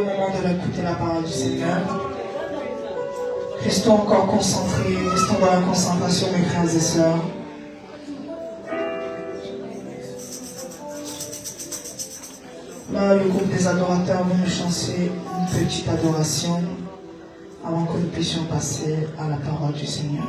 au moment de l'écouter la parole du Seigneur. Restons encore concentrés, restons dans la concentration, mes frères et sœurs. Là, le groupe des adorateurs va nous chanter une petite adoration avant que nous puissions passer à la parole du Seigneur.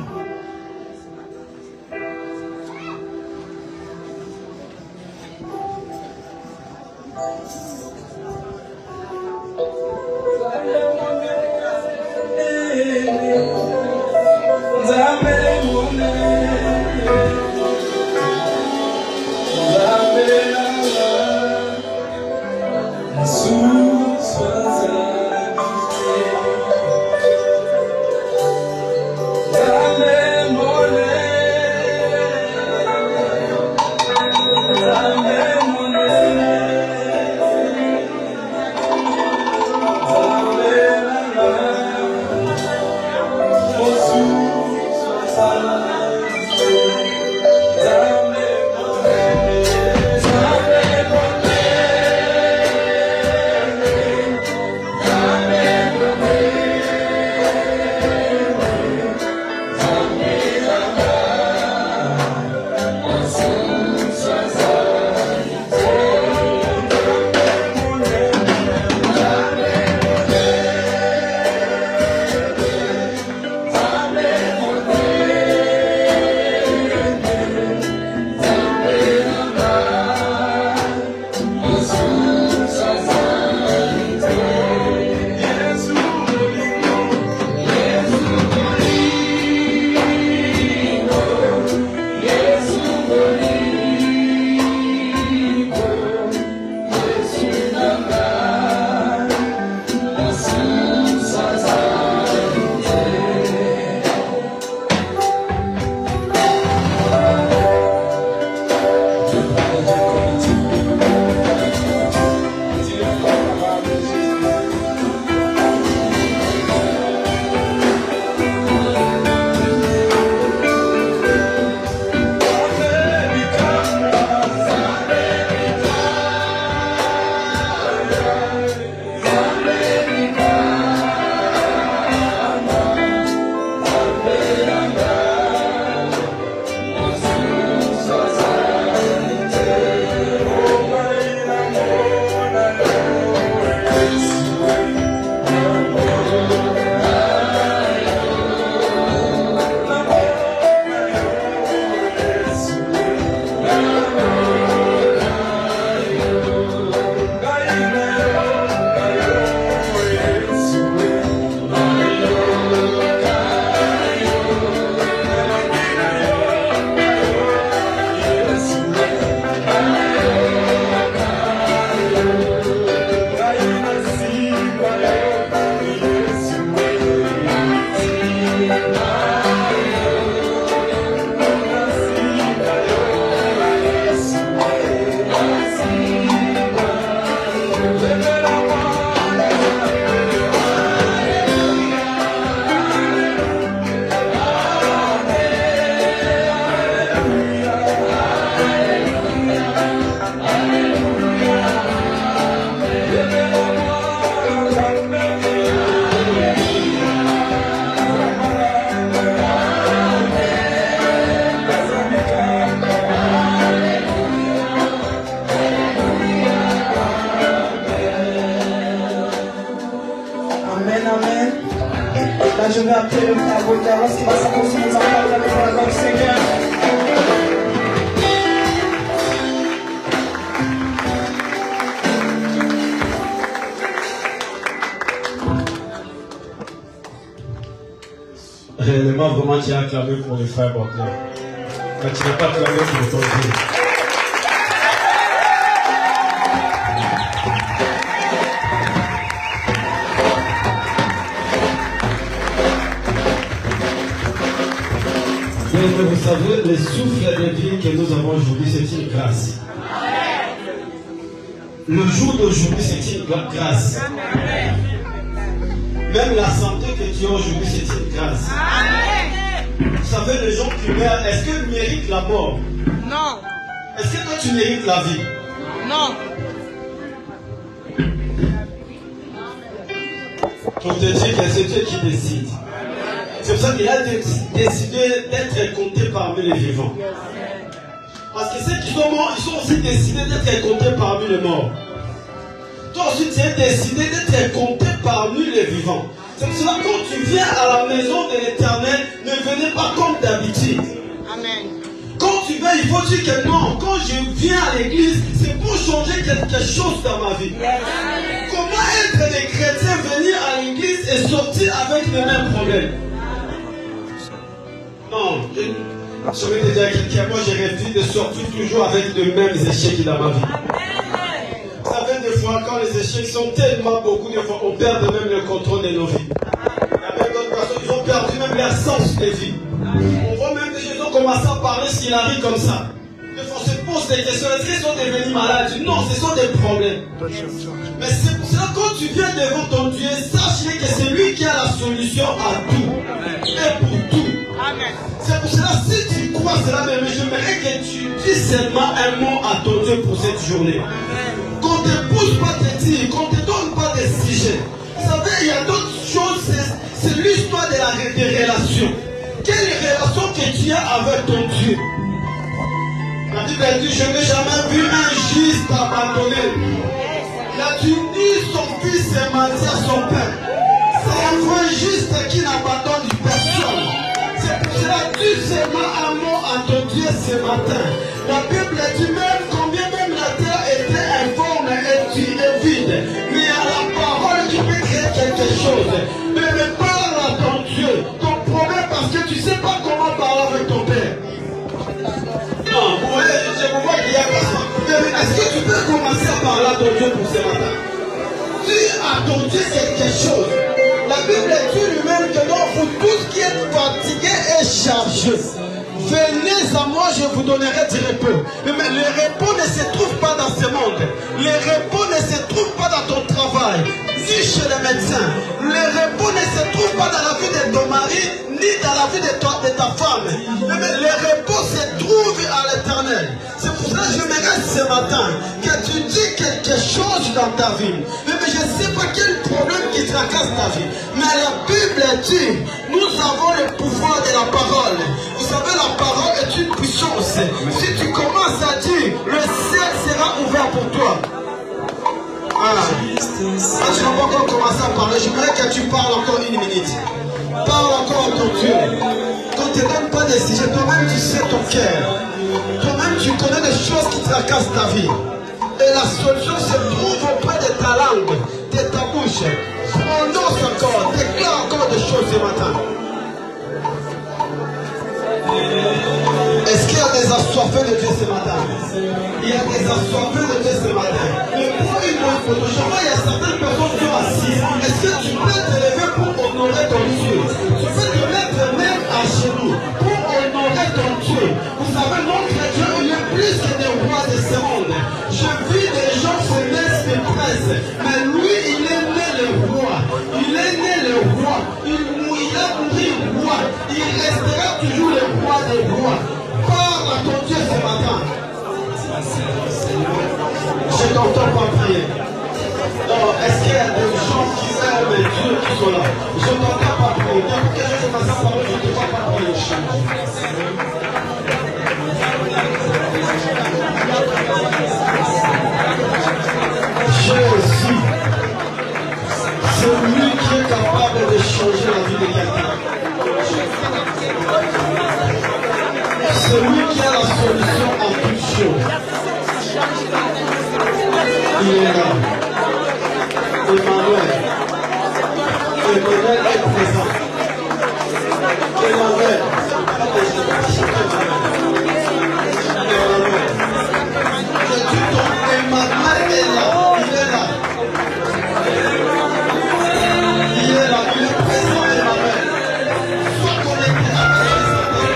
Je vais appeler le frère Voltaire lorsqu'il va s'approcher des enfants de la parole du Seigneur. Réellement, vraiment, tu as acclamé pour le frère Voltaire. Mais tu n'as pas acclamé pour ton Dieu. Vous savez, le souffle de vie que nous avons aujourd'hui, c'est une grâce. Le jour d'aujourd'hui, c'est une grâce. Même la santé que tu as aujourd'hui, c'est une grâce. Vous savez, les gens qui meurent, est-ce qu'ils méritent la mort? Non. Est-ce que toi, tu mérites la vie? Non. Pour te dire que c'est Dieu qui décide. C'est pour ça qu'il a décidé d'être compté parmi les vivants. Parce que ceux qui sont morts, ils sont aussi décidés d'être comptés parmi les morts. Toi aussi, tu es décidé d'être compté parmi les vivants. C'est pour cela que quand tu viens à la maison de l'Éternel, ne venez pas comme d'habitude. Amen. Quand tu viens, il faut dire que non, quand je viens à l'église, c'est pour changer quelque chose dans ma vie. Comment être des chrétiens, venir à l'église et sortir avec les mêmes problèmes? Non, je vais te dire à quelqu'un, moi j'ai refusé de sortir toujours avec les mêmes échecs dans ma vie. Vous savez, des fois, quand les échecs sont tellement beaucoup, des fois, on perd même le contrôle de nos vies. Il y a même d'autres personnes qui ont perdu même leur sens de vie. On voit même des gens commencer à parler s'il arrive comme ça. Des fois, on se pose des questions. Est-ce qu'ils sont devenus malades? Non, ce sont des problèmes. Mais c'est pour cela que quand tu viens devant ton Dieu, sache que c'est lui qui a la solution à tout. Et pour tout. C'est pour cela, si tu crois cela, mais j'aimerais que tu dises seulement un mot à ton Dieu pour cette journée. Qu'on ne te pousse pas de dire, qu'on ne te donne pas de sujet. Vous savez, il y a d'autres choses, c'est l'histoire des relations. Quelle relation que tu as avec ton Dieu? La Bible dit, je n'ai jamais vu un juste abandonné. Il a dû dire son fils et mentir à son père. C'est un vrai juste qui n'abandonne personne. C'est pour cela que tu seulement un mot à ton Dieu ce matin. La Bible dit même combien même la terre était informe et vide. Mais il y a la parole qui peut créer quelque chose. Mais parle à ton Dieu. Ton problème parce que tu ne sais pas comment parler avec ton père. Non, vous voyez, je vous vois qu'il y a personne. Est-ce que tu peux commencer à parler à ton Dieu pour ce matin? Dis à ton Dieu quelque chose. La Bible dit lui-même que non, vous tous qui êtes fatigués et chargés, venez à moi, je vous donnerai du repos. Mais le repos ne se trouve pas dans ce monde. Le repos ne se trouve pas dans ton travail, ni chez les médecins. Le repos ne se trouve pas dans la vie de ton mari, ni dans la vie de ta femme. Mais le repos se trouve à l'Éternel. C'est pour cela que j'aimerais ce matin que tu dis quelque chose dans ta vie. Mais je ne sais pas quel problème qui tracasse ta vie. Mais la Bible dit, nous avons le pouvoir de la parole. Vous savez, la parole est une puissance. Si tu commences à dire, le ciel sera ouvert pour toi. Tu n'as pas encore commencé à parler. J'aimerais que tu parles encore une minute. Parle encore à ton Dieu. Quand tu ne donnes pas des sujets, toi-même tu sais ton cœur. Toi-même tu connais des choses qui tracassent ta vie. Et la solution se trouve auprès de ta langue, de ta bouche. Prononce encore, déclare encore des choses ce matin. Est-ce qu'il y a des assoiffés de Dieu ce matin? Il y a des assoiffés de Dieu ce matin. Mais pour une bonne photo, je vois il y a certaines personnes qui sont assises. Est-ce que tu peux te lever pour honorer ton Dieu? Tu peux te mettre même à genoux pour honorer ton Dieu. Vous savez, notre Dieu, il est plus que des rois de ce monde. Je vis des gens se naissent des princes, mais lui, il est né le roi. Il est né le roi. Il a mouru roi. Il restera toujours le roi des rois. Parle à ton Dieu ce matin. Je t'entends pas prier. Non, est-ce qu'il y a des gens qui aiment Dieu qui sont là? Je t'entends pas prier. Depuis que je commence à parler, je ne te vois pas prier. Jésus, c'est lui qui est capable de changer la vie de quelqu'un. C'est lui qui a la solution à toutes choses. Il est là. Emmanuel. Emmanuel est présent. Emmanuel. Emmanuel. Je dis donc, Emmanuel est là. Il est là. Il est là. Il est présent, Emmanuel. Sois connecté avec l'Esprit.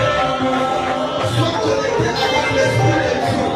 Sois connecté avec l'Esprit de Dieu.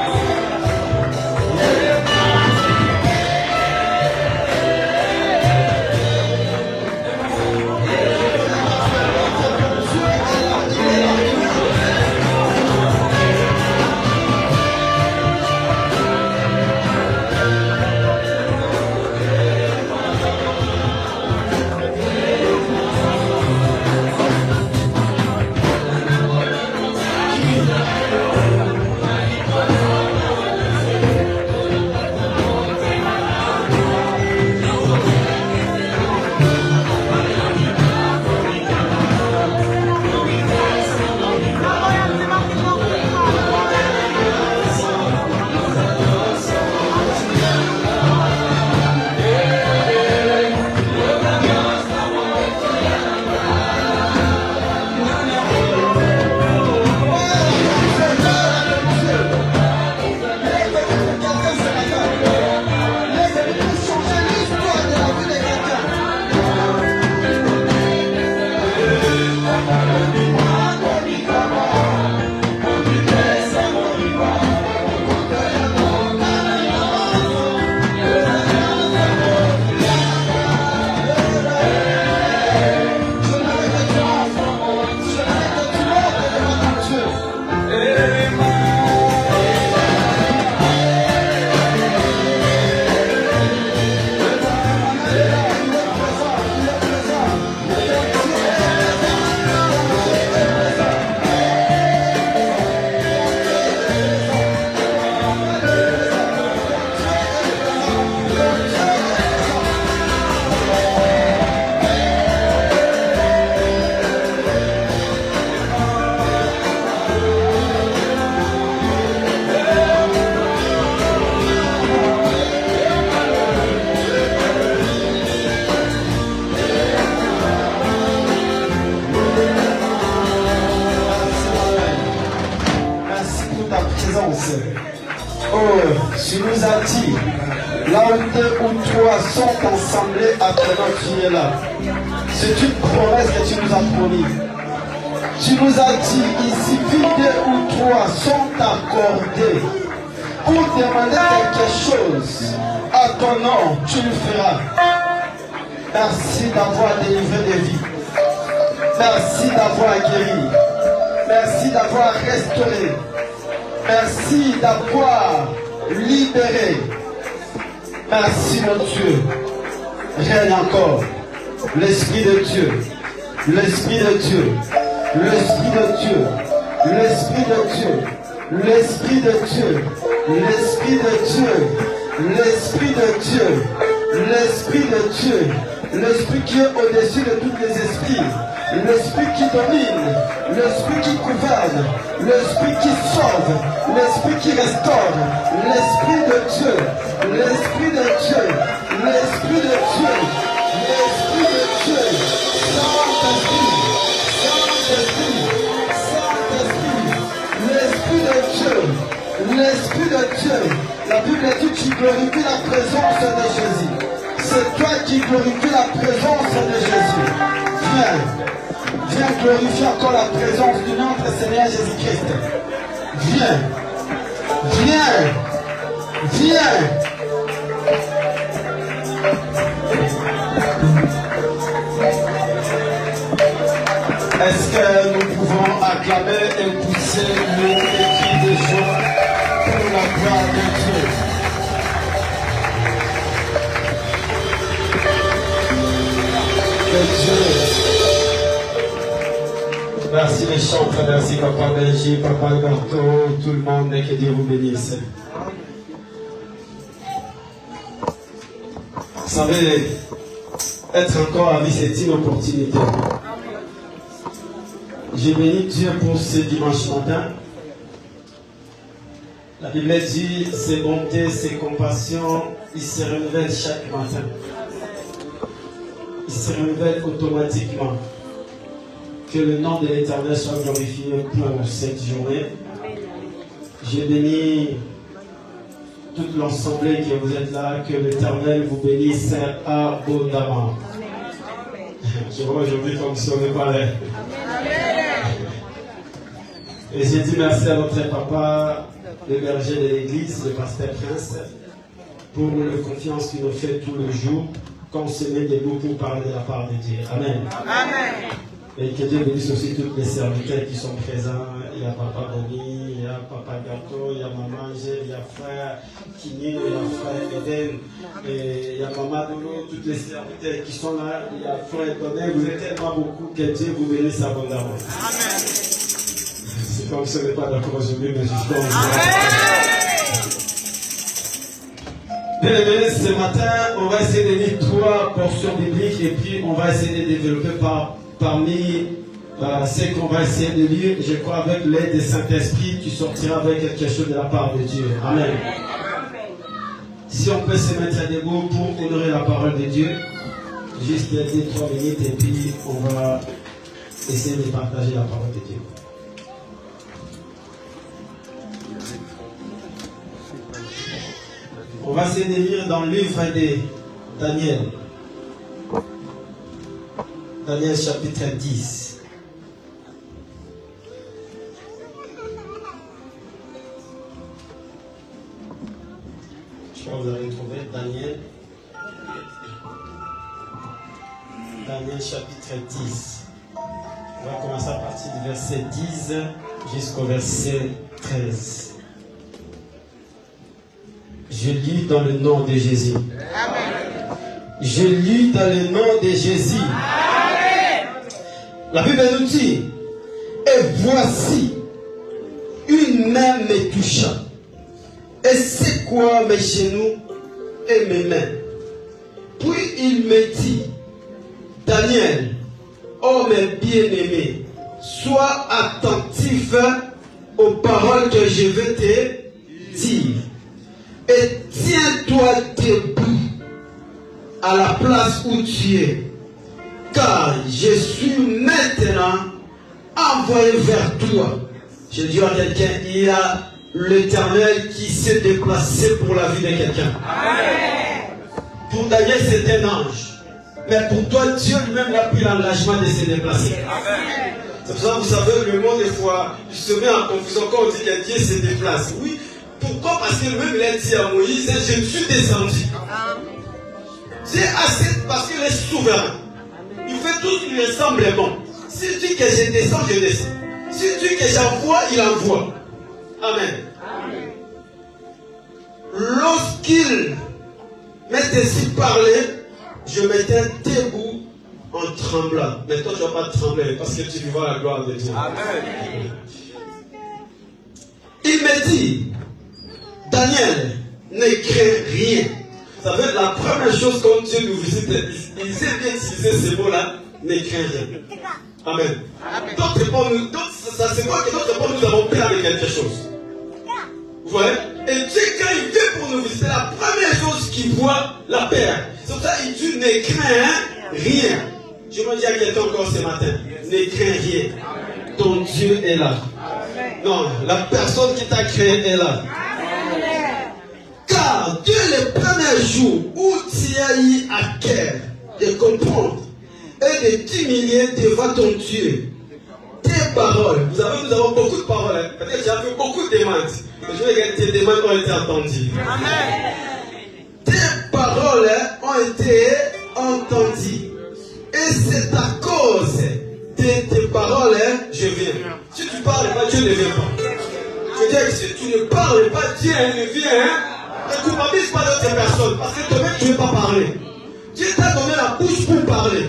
Tu nous as dit, là où deux ou trois sont assemblés à ton nom, tu es là. C'est une promesse que tu nous as promis. Tu nous as dit, ici, deux ou trois sont accordés pour demander quelque chose à ton nom, tu le feras. Merci d'avoir délivré des vies. Merci d'avoir guéri. Merci d'avoir restauré. Merci d'avoir libéré. Merci mon Dieu. Règne encore. L'Esprit de Dieu. L'Esprit de Dieu. L'Esprit de Dieu. L'Esprit de Dieu. L'Esprit de Dieu. L'Esprit de Dieu. L'Esprit de Dieu. L'Esprit de Dieu. L'Esprit qui est au-dessus de tous les esprits. L'Esprit qui domine. L'Esprit qui gouverne. L'Esprit qui sauve. L'Esprit qui restaure. L'Esprit de Dieu. L'Esprit de Dieu. L'Esprit de Dieu. L'Esprit de Dieu. Saint-Esprit. Saint-Esprit. Saint-Esprit. L'Esprit de Dieu. L'Esprit de Dieu. La Bible dit que tu glorifies la présence de Jésus. C'est toi qui glorifies la présence de Jésus. Viens. Viens glorifier encore la présence de notre Seigneur Jésus-Christ. Viens. Viens. Viens. Est-ce que nous pouvons acclamer et pousser nos cris de joie pour la gloire de Dieu? Que Dieu. Merci les chantres, merci Papa Benji, Papa Alberto, tout le monde, et que Dieu vous bénisse. Vous savez, être encore à vie, c'est une opportunité. J'ai béni Dieu pour ce dimanche matin. La Bible dit, ses bontés, ses compassions, ils se renouvellent chaque matin. Ils se renouvellent automatiquement. Que le nom de l'Éternel soit glorifié pour cette journée. J'ai béni toute l'assemblée que vous êtes là, que l'Éternel vous bénisse abondamment. Je vois aujourd'hui comme si on ne parlait. Et j'ai dit merci à notre papa, le berger de l'église, le pasteur Prince, pour la confiance qu'il nous fait tous les jours, quand on se met debout pour parler de la part de Dieu. Amen. Amen. Et que Dieu bénisse aussi tous les serviteurs qui sont présents. Il y a Papa Boni, il y a Papa Gâteau, il y a Maman Angèle, il y a Frère Kini, il y a Frère Eden, et il y a Maman Doulou, tous les serviteurs qui sont là. Il y a Frère Tonnet. Vous êtes tellement beaucoup que Dieu vous bénisse abondamment. Amen. C'est comme ce n'est pas d'accord aujourd'hui, mais justement. Bien aimés, ce matin, on va essayer de lire 3 portions bibliques et puis on va essayer de développer parmi ce qu'on va essayer de lire. Je crois avec l'aide du Saint-Esprit, tu sortiras avec quelque chose de la part de Dieu. Amen. Si on peut se mettre debout pour honorer la parole de Dieu, juste 2-3 minutes et puis on va essayer de partager la parole de Dieu. On va essayer de lire dans le livre de Daniel. Daniel chapitre 10. Je crois que vous allez trouver Daniel. Daniel chapitre 10. On va commencer à partir du verset 10 jusqu'au verset 13. Je lis dans le nom de Jésus. Amen. Je lis dans le nom de Jésus. Amen. La Bible nous dit, et voici, une main me toucha. Et c'est quoi mes genoux et mes mains? Puis il me dit, Daniel, homme bien-aimé, sois attentif aux paroles que je vais te dire. Et tiens-toi debout à la place où tu es, car je suis maintenant envoyé vers toi. Je dis à quelqu'un, il y a l'Éternel qui s'est déplacé pour la vie de quelqu'un. Pour Daniel, c'est un ange. Mais pour toi, Dieu lui-même a pris l'engagement de se déplacer. C'est pour ça que vous savez, le monde, des fois, il se met en confusion quand on dit que Dieu se déplace. Oui, pourquoi? Parce que lui-même, il a dit à Moïse, je suis descendu. C'est assez parce qu'il est souverain. Il fait tout ce qui lui semble bon. S'il dit que je descends, je descends. S'il dit que j'envoie, il envoie. Amen. Lorsqu'il m'est ainsi parlé, je m'étais debout en tremblant. Mais toi, tu ne vas pas trembler parce que tu vivras la gloire de Dieu. Amen. Il me dit, Daniel, ne crains rien. Ça veut dire la première chose quand Dieu nous visite, il sait bien utiliser ces mots-là, ne crains rien. Amen. D'autres mots, ça c'est quoi que d'autres mots nous avons pris avec quelque chose. Vous voyez? Et Dieu, quand il vient pour nous visiter, la première chose qu'il voit, la paix. C'est pour ça qu'il dit, ne crains rien. Je me dis à quelqu'un encore ce matin, ne crains rien. Ton Dieu est là. Non, la personne qui t'a créé est là. Car dès les premiers jours où tu as eu à cœur de comprendre et de t'humilier devant ton Dieu, tes paroles, nous avons beaucoup de paroles, hein. Peut-être que tu as fait beaucoup de demandes, mais je veux que tes demandes ont été entendues. Amen. Tes paroles ont été entendues. Et c'est à cause de tes paroles, je viens. Si tu ne parles pas, Dieu ne vient pas. Je veux dire que si tu ne parles pas, Dieu ne vient. Ne culpabilise pas d'autres personnes, parce que toi-même tu ne veux pas parler. Dieu t'a donné la bouche pour parler.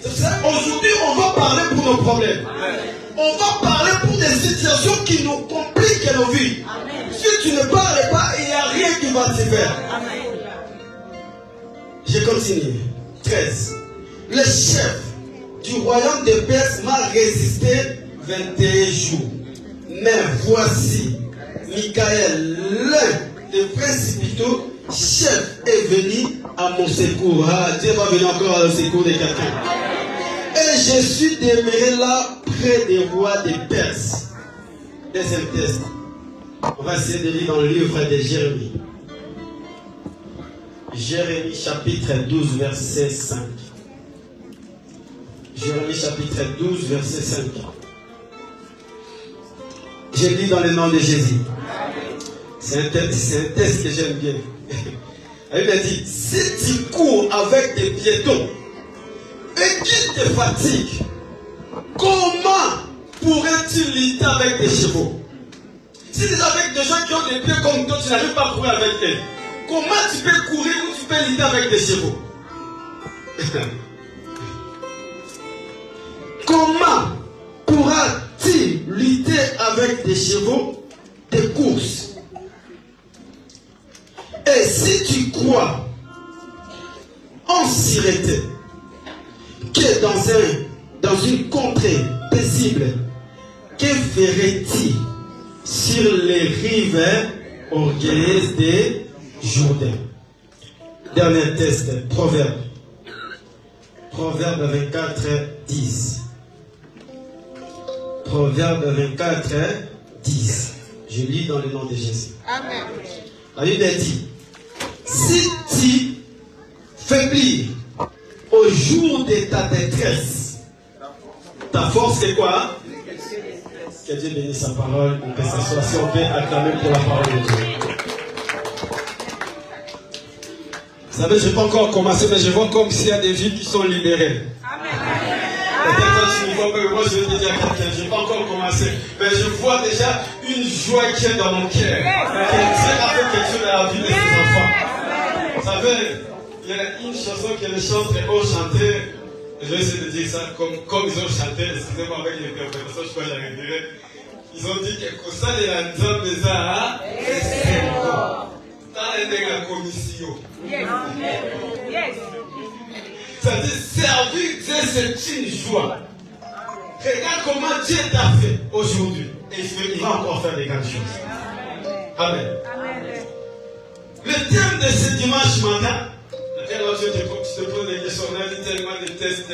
C'est ça. Aujourd'hui, on va parler pour nos problèmes. On va parler pour des situations qui nous compliquent nos vies. Si tu ne parles pas, il n'y a rien qui va se faire. Je continue. 13. Le chef du royaume de Perse m'a résisté 21 jours. Mais voici, Michael, l'un des principaux chefs, est venu à mon secours. Ah, Dieu va venir encore au secours de quelqu'un. Et je suis demeuré là près des rois des Perses. Deuxième test. On va essayer de lire dans le livre de Jérémie. Jérémie chapitre 12 verset 5. Jérémie chapitre 12 verset 5. Je lis dans le nom de Jésus. C'est un test que j'aime bien. Il m'a dit, si tu cours avec des piétons et qu'ils te fatiguent, comment pourrais-tu lutter avec des chevaux? Si tu es avec des gens qui ont des pieds comme toi, tu n'arrives pas à courir avec eux. Comment tu peux courir ou tu peux lutter avec des chevaux? Comment pourras-tu lutter avec des chevaux de course? Et si tu crois en sûreté que dans une contrée paisible, que ferais-tu sur les rives orgueilleuses des Jourdain? Dernier test, Proverbe. Proverbe 24, 10. Proverbe 24, 10. Je lis dans le nom de Jésus. Amen. La Bible dit, si tu faiblis au jour de ta détresse, ta force c'est quoi? Que Dieu bénisse sa parole, que ce soit si on peut acclamer pour la parole de Dieu. Vous savez, je n'ai pas encore commencé, mais je vois comme s'il y a des vies qui sont libérées. Peut-être tu ne vois pas, moi je vais te dire à quelqu'un, je n'ai pas encore commencé, mais je vois déjà une joie qui est dans mon cœur. Que Dieu a fait quelque chose dans la vie de ses enfants. Vous savez, il y a une chanson que les chantres ont chanté, je vais essayer de dire ça comme ils ont chanté, excusez-moi avec l'interprétation, je crois que j'arriverai. Ils ont dit que ça de la nzambe za dans la commission. Yes. Ça dit servir Dieu, c'est une joie. Regarde comment Dieu t'a fait aujourd'hui. Et il va encore faire des grandes choses. Amen. Le thème de ce dimanche matin, tu te poses des questions, on a dit tellement de tests,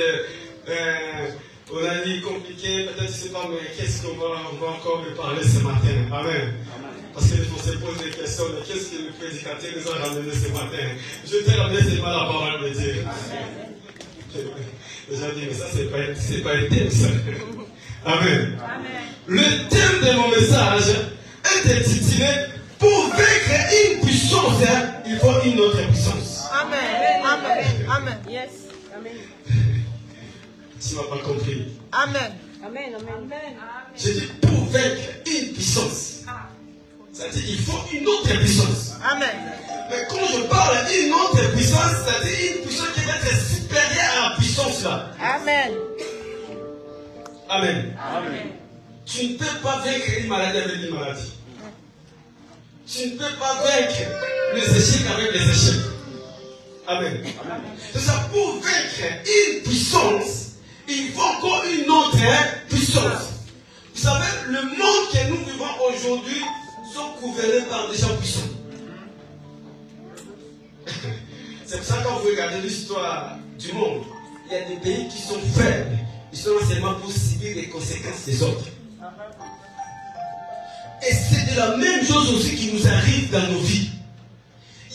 on a dit compliqués, peut-être je ne sais pas, mais qu'est-ce qu'on va encore me parler ce matin? Amen. Parce qu'il faut se poser des questions. Mais qu'est-ce que le prédicateur nous a ramené ce matin? Je t'ai ramené seulement la parole de Dieu. Les gens disent, mais ça, c'est pas un thème, ça. Amen. Amen. Le thème de mon message est intitulé pour vaincre une puissance, il faut une autre puissance. Amen. Amen. Amen. Yes. Amen. Tu m'as pas compris. Amen. Amen. Amen. J'ai dit pour vaincre une puissance. C'est-à-dire il faut une autre puissance. Amen. Mais quand je parle d'une autre puissance, c'est-à-dire une puissance qui va être supérieure à la puissance là. Amen. Amen. Amen. Tu ne peux pas vaincre une maladie avec une maladie. Tu ne peux pas vaincre les échecs avec les échecs. Amen. C'est ça, pour vaincre une puissance, il faut encore une autre puissance. Vous savez, le monde que nous vivons aujourd'hui sont gouvernés par des gens puissants. C'est pour ça que quand vous regardez l'histoire du monde, il y a des pays qui sont faibles. Ils sont là seulement pour subir les conséquences des autres. Et c'est de la même chose aussi qui nous arrive dans nos vies.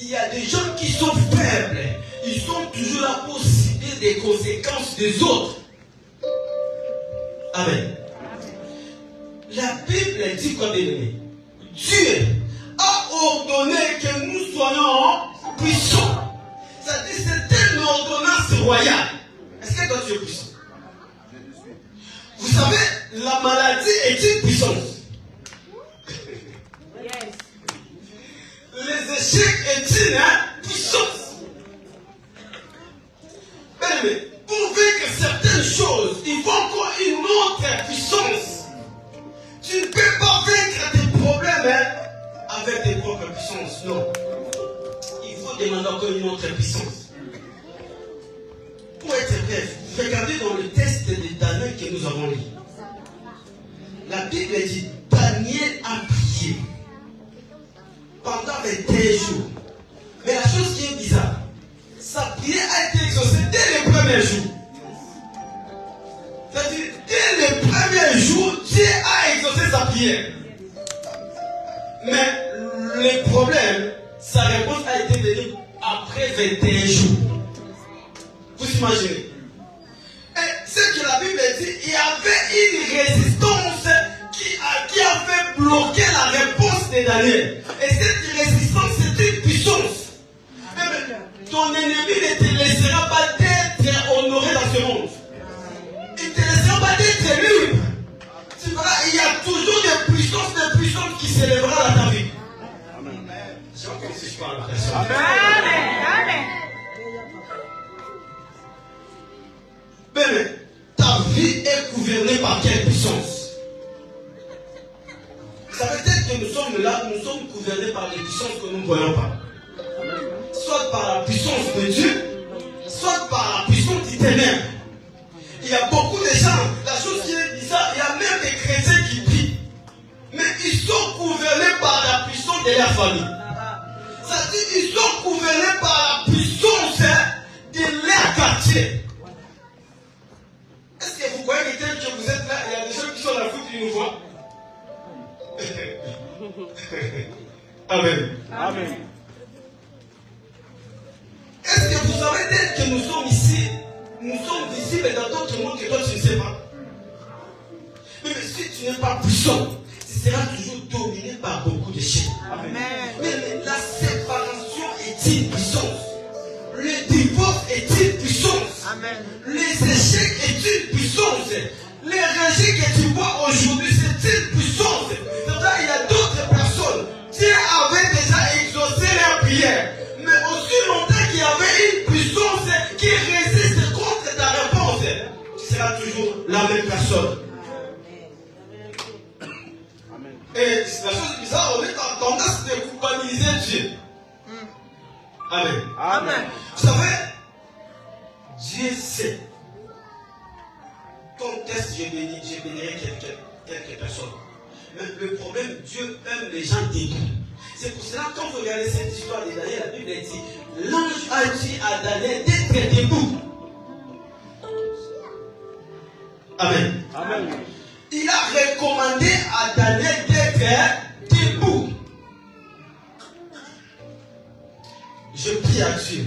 Il y a des gens qui sont faibles. Ils sont toujours là pour subir des conséquences des autres. Amen. La Bible dit quoi, bien-aimé? Dieu a ordonné que nous soyons puissants. C'est-à-dire c'est une ordonnance royale. Est-ce que toi tu es puissant? Vous savez, la maladie est une puissance. Les échecs est une puissance. Mais pour vaincre certaines choses, il faut encore une autre puissance. Tu ne peux pas vaincre tes problèmes avec tes propres puissances. Non. Il faut demander encore une autre puissance. Pour être bref, regardez dans le texte de Daniel que nous avons lu. La Bible dit Daniel a prié pendant 21 jours. Mais la chose qui est bizarre, sa prière a été exaucée dès les premiers jours. C'est-à-dire, dès les premiers jours, Dieu a exaucé sa prière. Mais le problème, sa réponse a été venue après 21 jours. Vous imaginez? Et ce que la Bible dit, il y avait une résistance qui a fait bloquer la réponse de Daniel. Et cette résistance, c'est une puissance. Ton ennemi ne te laissera pas d'être honoré dans ce monde. Il ne te laissera pas d'être libre. Tu verras, il y a toujours des puissances qui s'élèveront dans ta vie. Amen. Je crois que si je parle à la personne. Amen. Mais ta vie est gouvernée par quelle puissance? Ça veut dire que nous sommes là, nous sommes gouvernés par les puissances que nous ne voyons pas. Soit par la puissance de Dieu, soit par la puissance du ténèbre. Il y a beaucoup de gens, la chose qui est bizarre, il y a même des chrétiens qui prient. Mais ils sont gouvernés par la puissance de leur famille. C'est-à-dire qu'ils sont gouvernés par la puissance de leur quartier. Est-ce que vous croyez que vous êtes là, il y a des gens qui sont dans la foule qui nous voient? Amen. Amen. Est-ce que vous savez dès que nous sommes ici, nous sommes visibles dans d'autres mondes que toi tu ne sais pas? Mais si tu n'es pas puissant, tu seras toujours dominé par beaucoup de choses. Amen. Mais la séparation est une puissance. Le divorce est une puissance. Amen. Les échecs est une puissance. Les régimes que tu vois aujourd'hui, c'est une puissance. C'est-à-dire il y a d'autres personnes. Dieu avait déjà exaucé leur prière. Mais aussi longtemps qu'il y avait une puissance qui résiste contre ta réponse, tu seras toujours la même personne. Amen. Et la chose bizarre, on est en tendance de culpabiliser Dieu. Amen. Amen. Vous savez, Dieu sait. Quand est-ce que je bénirai quelques personnes. Mais le problème, Dieu aime les gens debout. C'est pour cela, quand vous regardez cette histoire de Daniel, la Bible dit, l'ange a dit à Daniel d'être debout. Amen. Amen. Il a recommandé à Daniel d'être debout. je prie à Dieu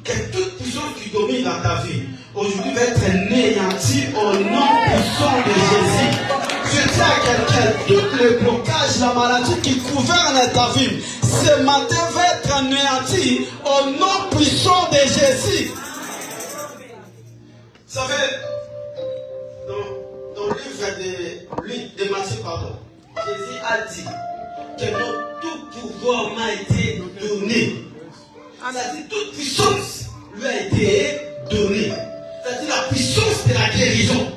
que toute puissance qui domine dans ta vie, aujourd'hui va être anéantie au nom puissant de Jésus. Je dis à quelqu'un, tout le blocage, la maladie qui gouverne ta vie, ce matin va être anéanti au nom puissant de Jésus. Vous savez, dans le livre de Matthieu, Jésus a dit que tout pouvoir m'a été donné. C'est-à-dire toute puissance lui a été donnée. C'est-à-dire la puissance de la guérison,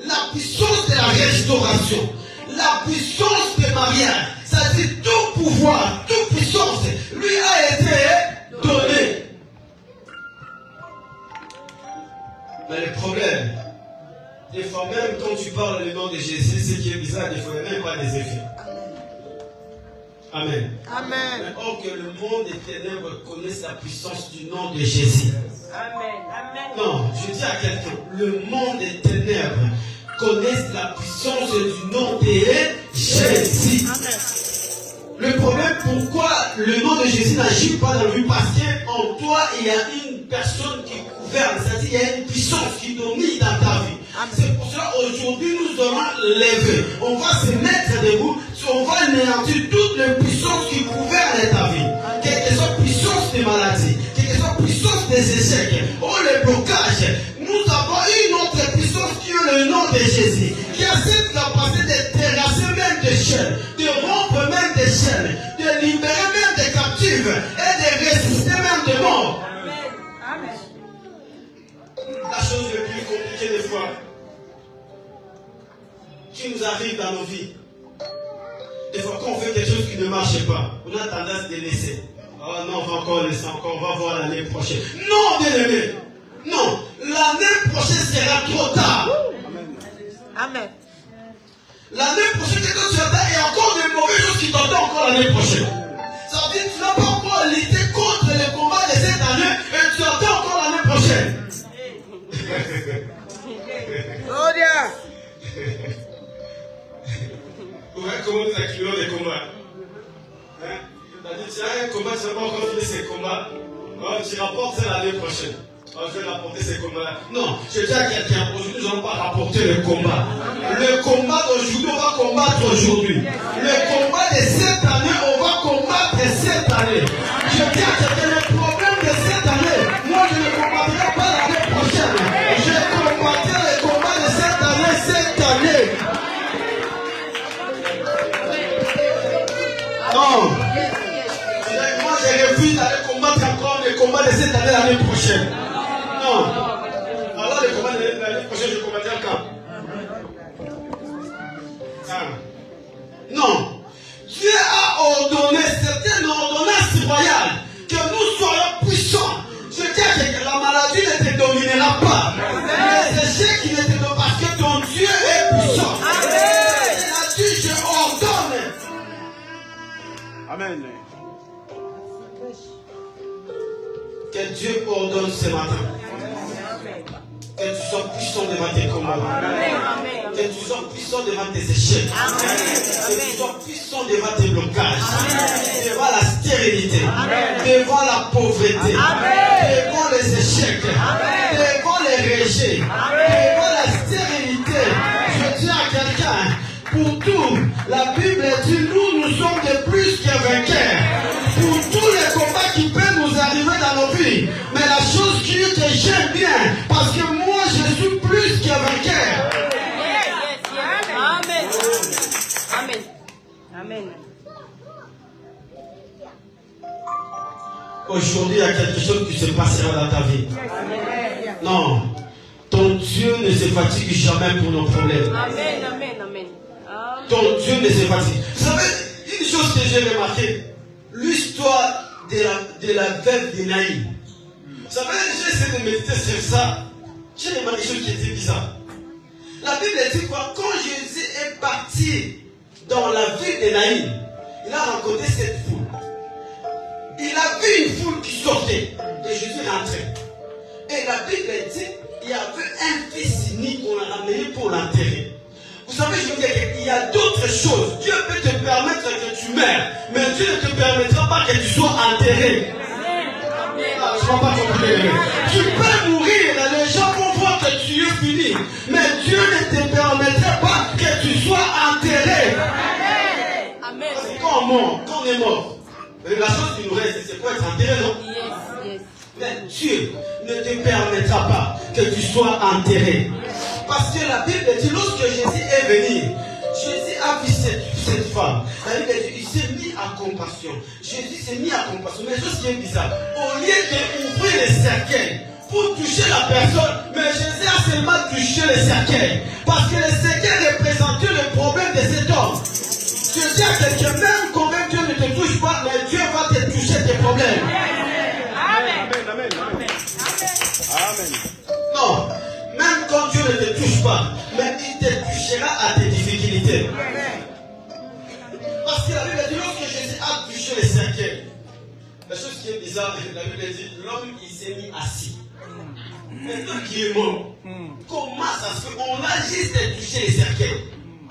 la puissance de la restauration, la puissance de mariage. C'est-à-dire tout pouvoir, toute puissance lui a été donnée. Mais le problème, des fois même quand tu parles le nom de Jésus, ce qui est bizarre, des fois il n'y a même pas des effets. Amen. Amen. Or que le monde des ténèbres connaisse la puissance du nom de Jésus. Amen. Amen. Non, je dis à quelqu'un, le monde des ténèbres connaisse la puissance du nom de Jésus. Amen. Le problème, pourquoi le nom de Jésus n'agit pas dans la vie? Parce qu'en toi, il y a une personne qui gouverne, c'est-à-dire il y a une puissance qui domine dans ta vie. C'est pour cela aujourd'hui nous allons lever. On va se mettre debout, on va anéantir toutes les puissances qui gouvernent ta vie. Quelle que soit puissance des maladies, quelle que soit puissance des échecs, les blocages. Nous avons une autre puissance qui est le nom de Jésus, qui a cette capacité de terrasser même des chaînes, de rompre même des chaînes, de libérer même des captifs et de résister même des morts. Amen. La chose la plus compliquée des fois qui nous arrive dans nos vies, des fois quand on fait quelque chose qui ne marche pas, on a tendance de laisser. Oh non, on va encore laisser, on va voir l'année prochaine. Non, bien-aimé, non, l'année prochaine sera trop tard. Amen. L'année prochaine, quand tu attends, il y a encore des mauvaises choses qui t'attendent encore l'année prochaine. Ça veut dire que tu n'as pas encore lutté contre les combats de cette année et tu attends encore l'année prochaine. Oh Dieu. Vous voyez comment nous accueillons les combats. Hein? C'est-à-dire, tu as un combat, tu n'as pas encore fini ces combats. Oh, tu rapportes ça l'année prochaine. Oh, je vais rapporter ces combats-là. Non, je dis à quelqu'un, aujourd'hui, nous n'allons pas rapporter le combat. Le combat d'aujourd'hui, on va combattre aujourd'hui. Le combat de cette année, on va combattre cette année. Je dis à quelqu'un, le problème de cette année, moi, je ne combattrai pas l'année prochaine. Je combattrai le combat de cette année. Non. Moi, je refuse d'aller combattre encore les combats de cette année l'année prochaine. Non. Alors, les combats de l'année prochaine, je combattrai encore. Non. Dieu a ordonné certaines ordonnances royales que nous soyons puissants. Je dis que la maladie ne te dominera pas. Les échecs ne te domineront pas parce que ton Dieu est puissant. Il a dit, je ordonne. Amen. Que Dieu ordonne ce matin. Que tu sois puissant devant tes combats. Que tu sois puissant devant tes échecs. Que tu sois puissant devant tes blocages. Devant la stérilité. Devant la pauvreté. Devant les échecs. Devant les rejets. Devant la stérilité. Je dis à quelqu'un, pour tout, la Bible dit, nous sommes de plus que vainqueurs. Pour tous les combats qui peuvent nous arriver dans nos vies. Mais la chose que j'aime bien, parce que moi je suis plus que vainqueur. Amen. Amen. Amen. Aujourd'hui, il y a quelque chose qui se passera dans ta vie. Non. Ton Dieu ne se fatigue jamais pour nos problèmes. Amen. Amen. Amen. Ton Dieu ne se fatigue. Vous savez, une chose que j'ai remarqué, l'histoire de la veuve de Naïm. Vous savez, j'ai essayé de méditer sur ça. J'ai remarqué quelque chose qui était bizarre. La Bible dit quoi? Quand Jésus est parti dans la ville de Naïm, il a rencontré cette foule. Il a vu une foule qui sortait. Et Jésus rentrait. Et la Bible dit il y avait un fils unique qu'on a ramené pour l'enterrer. Vous savez, je veux dire qu'il y a d'autres choses. Dieu peut te permettre que tu meurs, mais Dieu ne te permettra pas que tu sois enterré. tu ne vas pas comprendre. Tu peux mourir, les gens vont voir que tu es fini. Mais Dieu ne te permettrait pas que tu sois enterré. Amen. Parce que quand on est mort, la chose qui nous reste, c'est quoi être enterré, non? Yes. Mais Dieu ne te permettra pas que tu sois enterré. Parce que la Bible dit, lorsque Jésus est venu, Jésus a vu cette femme. La Bible dit, il s'est mis à compassion. Jésus s'est mis à compassion. Mais chose qui est bizarre, au lieu d'ouvrir les cercueils pour toucher la personne, mais Jésus a seulement touché les cercueils. Parce que les cercueils représentaient le problème de cet homme. Je dis à quelqu'un, même quand Dieu ne te touche pas, mais Dieu va te toucher tes problèmes. Amen. Amen. Non, même quand Dieu ne te touche pas, mais il te touchera à tes difficultés. Parce que la Bible dit, lorsque Jésus a touché les cercueils, la chose qui est bizarre, la Bible dit, l'homme il s'est mis assis. Maintenant qu'il est mort, comment ça se fait? On a juste touché les cercueils.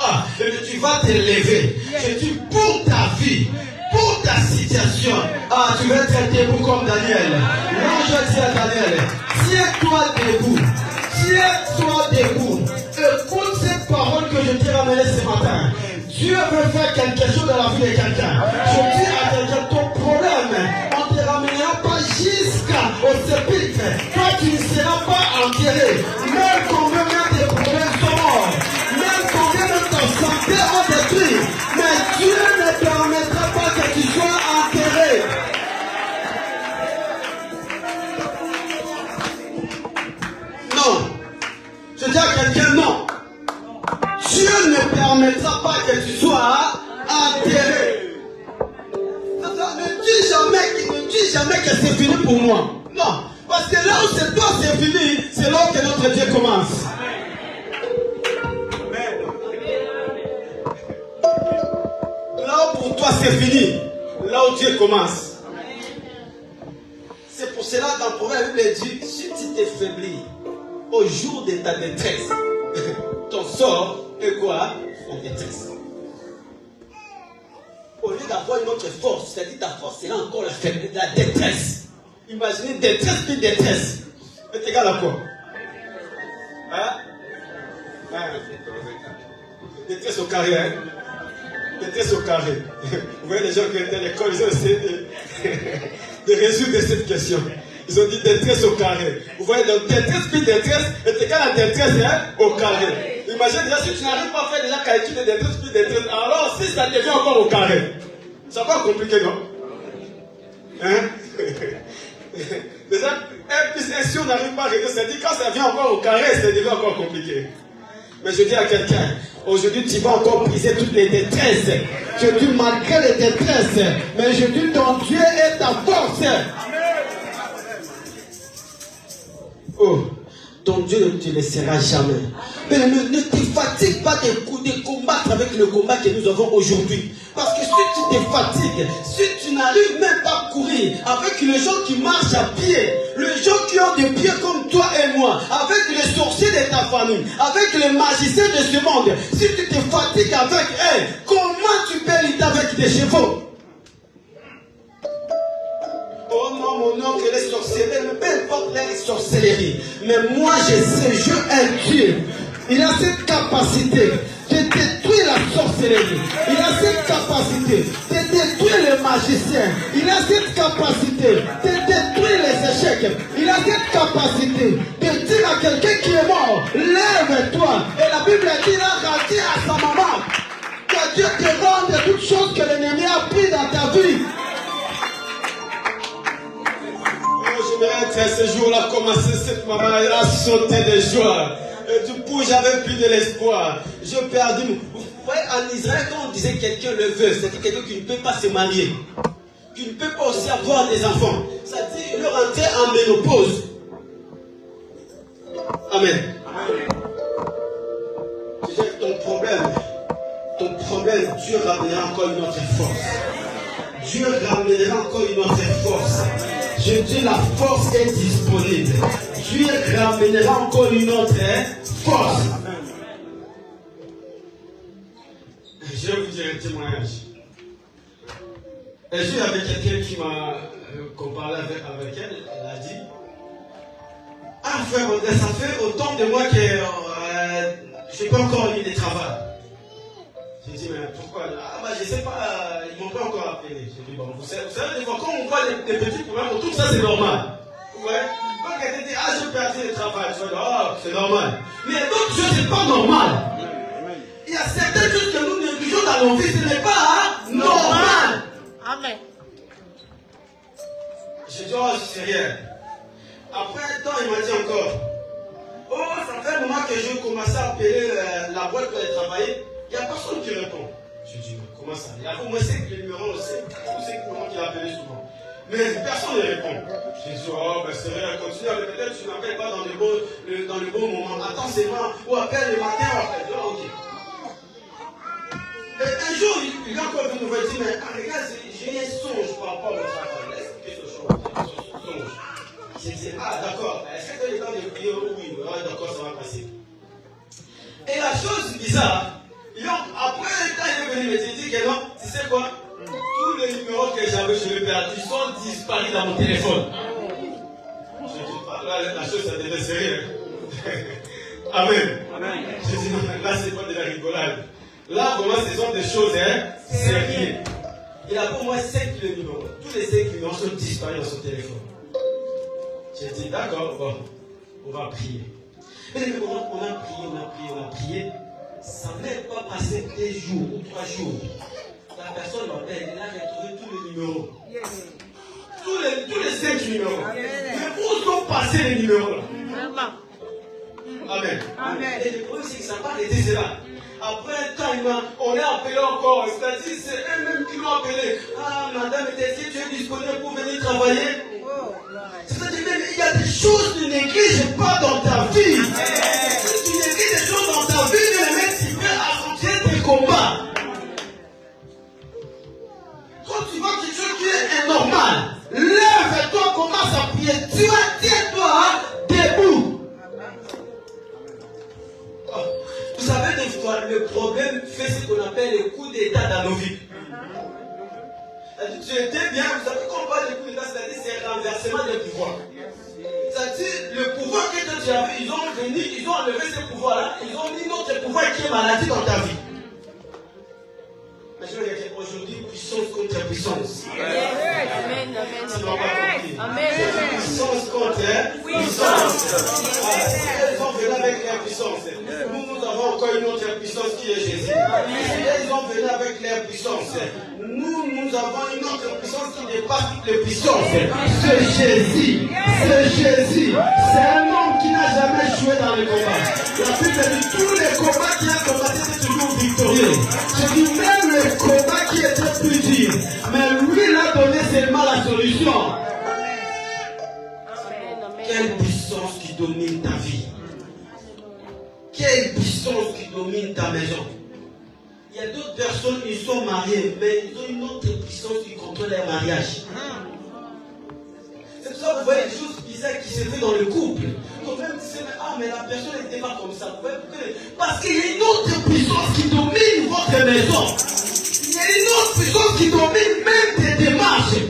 Ah, et tu vas te lever. Je dis pour ta vie, pour ta situation. Ah, tu vas être debout comme Daniel. Non, je dis à Daniel, tiens-toi debout. Tiens-toi debout. Écoute cette parole que je t'ai ramenée ce matin. Dieu veut faire quelque chose dans la vie de quelqu'un. Je dis à quelqu'un, ton problème, on ne te ramènera pas jusqu'au sépulcre. Toi, tu ne seras pas enterré. Même combien tes problèmes sont morts. Même combien de ta santé ont détruit. Mais Dieu ne permettra pas que tu sois enterré. Non. Je dis à quelqu'un, non. Dieu ne permettra pas que tu sois enterré. Ne dis jamais que c'est fini pour moi. Non. Parce que là où c'est toi c'est fini, c'est là que notre Dieu commence. Là où pour toi c'est fini, là où Dieu commence. C'est pour cela dans le proverbe, il dit, si tu t'affaiblis au jour de ta détresse, ton sort est quoi? La détresse. Au lieu d'avoir une autre force, c'est-à-dire ta force sera encore la détresse. Imaginez détresse puis détresse. C'est égal à quoi? Détresse au carré, hein? Détresse au carré. Vous voyez les gens qui étaient à l'école, ils ont essayé de résoudre cette question. Ils ont dit détresse au carré. Vous voyez, donc détresse puis détresse est égal à détresse au carré. Imagine déjà, si tu n'arrives pas à faire déjà calcul de détresse puis détresse, alors si ça devient encore au carré, ça va compliquer, non? Hein? Déjà, 1 plus 1, si on n'arrive pas à résoudre, c'est-à-dire quand ça vient encore au carré, ça devient encore compliqué. Mais je dis à quelqu'un, aujourd'hui tu vas encore briser toutes les détresses. Je dis malgré les détresses, mais je dis ton Dieu est ta force. Oh, ton Dieu ne te laissera jamais. Mais ne te fatigue pas de combattre avec le combat que nous avons aujourd'hui. Parce que si tu te fatigues, si tu n'arrives même pas à courir avec les gens qui marchent à pied, les gens qui ont des pieds comme toi et moi, avec les sorciers de ta famille, avec les magiciens de ce monde, si tu te fatigues avec eux, comment tu peux lutter avec des chevaux? Oh non, mon oncle, les sorcelleries, peu importe les sorcelleries. Mais moi, je sais, je un Dieu. Il a cette capacité de détruire la sorcellerie. Il a cette capacité de détruire les magiciens. Il a cette capacité de détruire les échecs. Il a cette capacité de dire à quelqu'un qui est mort, lève-toi. Et la Bible dit, il a rendu à sa maman que Dieu te rende toutes choses que l'ennemi a pris dans ta vie. J'aimerais ce jour-là commencer, cette maman a sauté de joie. Et du coup, j'avais plus de l'espoir. J'ai perdu. Vous voyez, en Israël, quand on disait quelqu'un le veut, c'est quelqu'un qui ne peut pas se marier, qui ne peut pas aussi avoir des enfants. Ça dit, il rentrait en ménopause. Amen. Je dis, ton problème, Dieu ramènera encore une autre force. Dieu ramènera encore une autre force. Je dis, la force est disponible. Dieu ramènera encore une autre force. Je vais vous dire un témoignage. Un jour, il y avait quelqu'un qu'on parlait avec elle, elle a dit, ah frère, ça fait autant de mois que je n'ai pas encore eu de travail. J'ai dit, mais pourquoi? Ah bah je ne sais pas, ils ne m'ont pas encore appelé. J'ai dit, bon, vous savez, des fois, quand on voit des petits problèmes, tout ça c'est normal. Ouais. Quand quelqu'un dit, ah j'ai perdu le travail, tu vas dire, ah c'est normal. Mais d'autres choses, c'est pas normal. Il y a certaines choses que nous négligeons dans nos vies, ce n'est pas normal. Amen. J'ai dit, oh, c'est rien. Après un temps, il m'a dit encore, oh, ça fait un moment que je commence à appeler la boîte pour aller travailler. Il n'y a personne qui répond. Je dis, mais comment ça? Il y a au moins 5 numéros, 5 numéros qu'il a appelé souvent. Mais personne ne répond. J'ai dit, oh, ben c'est vrai, continue à répéter, tu n'appelles pas dans le bon moment. Attends, c'est moi, ou appelle le matin, ou appelle. Oh, ok. Et un jour, il a encore vu une nouvelle, il dit, mais regarde, j'ai un songe par rapport au travail. Laisse ce songe. J'ai dit, ah d'accord, est-ce que tu as le temps de prier? Oui, d'accord, ça va passer. Et la chose bizarre, après quand il est venu me dire, il dit que non, tu sais quoi? Tous les numéros que j'avais chez le père, ils sont disparus dans mon téléphone. Je dis, là, la chose, ça devait sérieux. Amen. Amen. Je dis, non, là, c'est pas de la rigolade. Là, pour moi, ce sont des choses sérieuses. Il a pour moi 5 numéros. Tous les 5 numéros sont disparus dans son téléphone. J'ai dit, d'accord, bon, on va prier. Mais on a prié. Ça n'est pas passé 2 jours ou 3 jours. La personne m'appelle, elle a retrouvé tous les numéros. Tous les 5 numéros. Mais où sont passés les numéros là? Amen. Amen. Et le problème, c'est que ça n'a pas arrêté cela. Après un temps, on est appelé encore. C'est-à-dire, c'est eux-mêmes qui l'ont appelé. Ah, madame, est-ce que tu es disponible pour venir travailler? C'est-à-dire, il y a des choses que tu négliges pas dans ta vie. Si tu négliges des choses dans ta vie, tu peux affronter tes combats. Quand tu vois quelque chose qui est anormal, lève-toi, commence à prier. Tiens-toi debout. Vous savez, des fois, le problème fait ce qu'on appelle les coups d'état dans nos vies. Tu étais bien, vous savez, quand on parle de coups d'état, c'est-à-dire c'est un renversement des pouvoirs. C'est-à-dire, le pouvoir que tu avais, ils ont enlevé ce pouvoir-là, ils ont mis notre pouvoir qui est maladie dans ta vie. Mais je veux dire qu'aujourd'hui, puissance contre puissance. Amen. Ça ne va pas compris. Amen. Puissance contre puissance. Ils ont venu avec leur puissance. Nous avons encore une autre puissance qui est Jésus. Ils ont venu avec leur puissance. Nous avons une autre puissance qui dépasse toutes les puissances. C'est Jésus. C'est Jésus. C'est un homme qui n'a jamais joué dans les combats. La Bible dit tous les combats qu'il a combattus étaient toujours victorieux. Je dis même le combat qui était plus dur. Mais lui, il a donné seulement la solution. Quelle puissance qui domine ta vie? Quelle puissance qui domine ta maison? Il y a d'autres personnes, ils sont mariés, mais ils ont une autre puissance qui contrôle leur mariage. C'est pour ça que vous voyez des choses bizarres qui se font dans le couple. Quand même, tu sais, ah, mais la personne n'était pas comme ça. Parce qu'il y a une autre puissance qui domine votre maison. Il y a une autre puissance qui domine même tes démarches.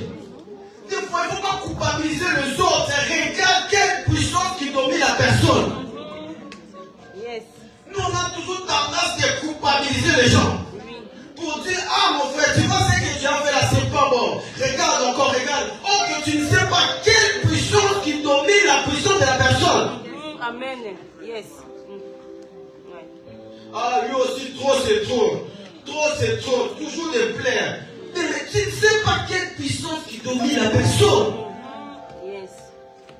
Des fois, il ne faut pas culpabiliser les autres. Regarde quelle puissance qui domine la personne. Nous, on a toujours tendance à culpabiliser les gens. Pour dire, ah mon frère, tu vois ce que tu as fait là, c'est pas bon. Regarde encore, regarde. Oh, que tu ne sais pas quelle puissance qui domine la puissance de la personne. Amen. Yes. Ah, lui aussi, trop c'est trop. Trop c'est trop. Toujours de plaire. Mais tu ne sais pas quelle puissance qui domine la personne. Yes.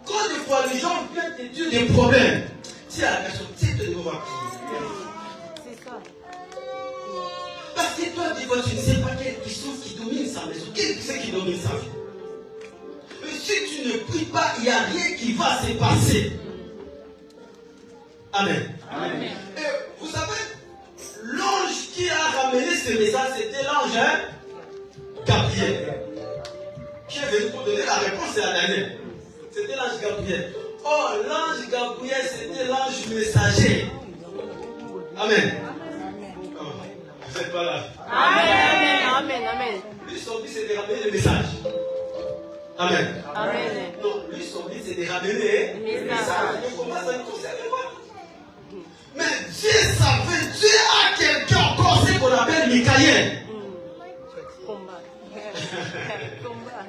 Quand des fois les gens viennent te dire des problèmes, tiens la personne, tiens de nouveau à prier. C'est ça. Parce que toi, des fois, tu ne sais pas quelle puissance qui domine sa maison. Qu'est-ce qui domine sa vie? Mais si tu ne pries pas, il n'y a rien qui va se passer. Amen. Amen. Et vous savez, l'ange qui a ramené ce message, c'était l'ange Gabriel. Qui est venu pour donner la réponse à Daniel. C'était l'ange Gabriel. Oh, l'ange Gabriel, c'était l'ange messager. Amen. Oh, vous n'êtes pas là. Amen. Lui, son but, c'est de ramener le message. Amen. Amen. Donc, lui, son but, c'est de ramener. Mais Mais ça- ça, comment ça ne concerne pas? Mais Dieu savait, Dieu a quelqu'un encore, ce qu'on appelle Michael. Combat. Combat.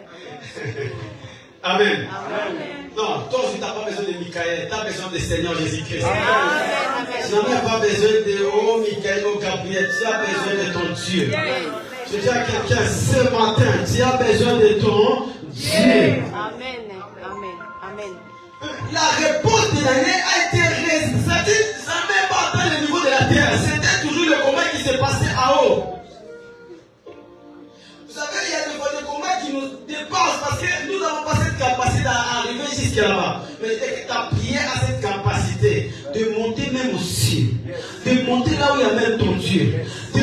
Amen. Amen. Non, toi aussi, tu n'as pas besoin de Michael, tu as besoin du Seigneur Jésus-Christ. Amen. Tu n'as pas besoin de oh Michael, oh Gabriel, tu as besoin de ton Dieu. Je dis à quelqu'un ce matin, tu as besoin de ton Dieu. Amen. Amen. Amen. La réponse de l'année a été c'est-à-dire, ça n'a pas atteint le niveau de la terre. C'était toujours le combat qui s'est passé en haut. Vous savez, il y a des combats qui nous dépassent parce que nous n'avons pas cette capacité d'arriver jusqu'à là-bas. Mais tu as prié à cette capacité de monter même au ciel, de monter là où il y a même ton Dieu, de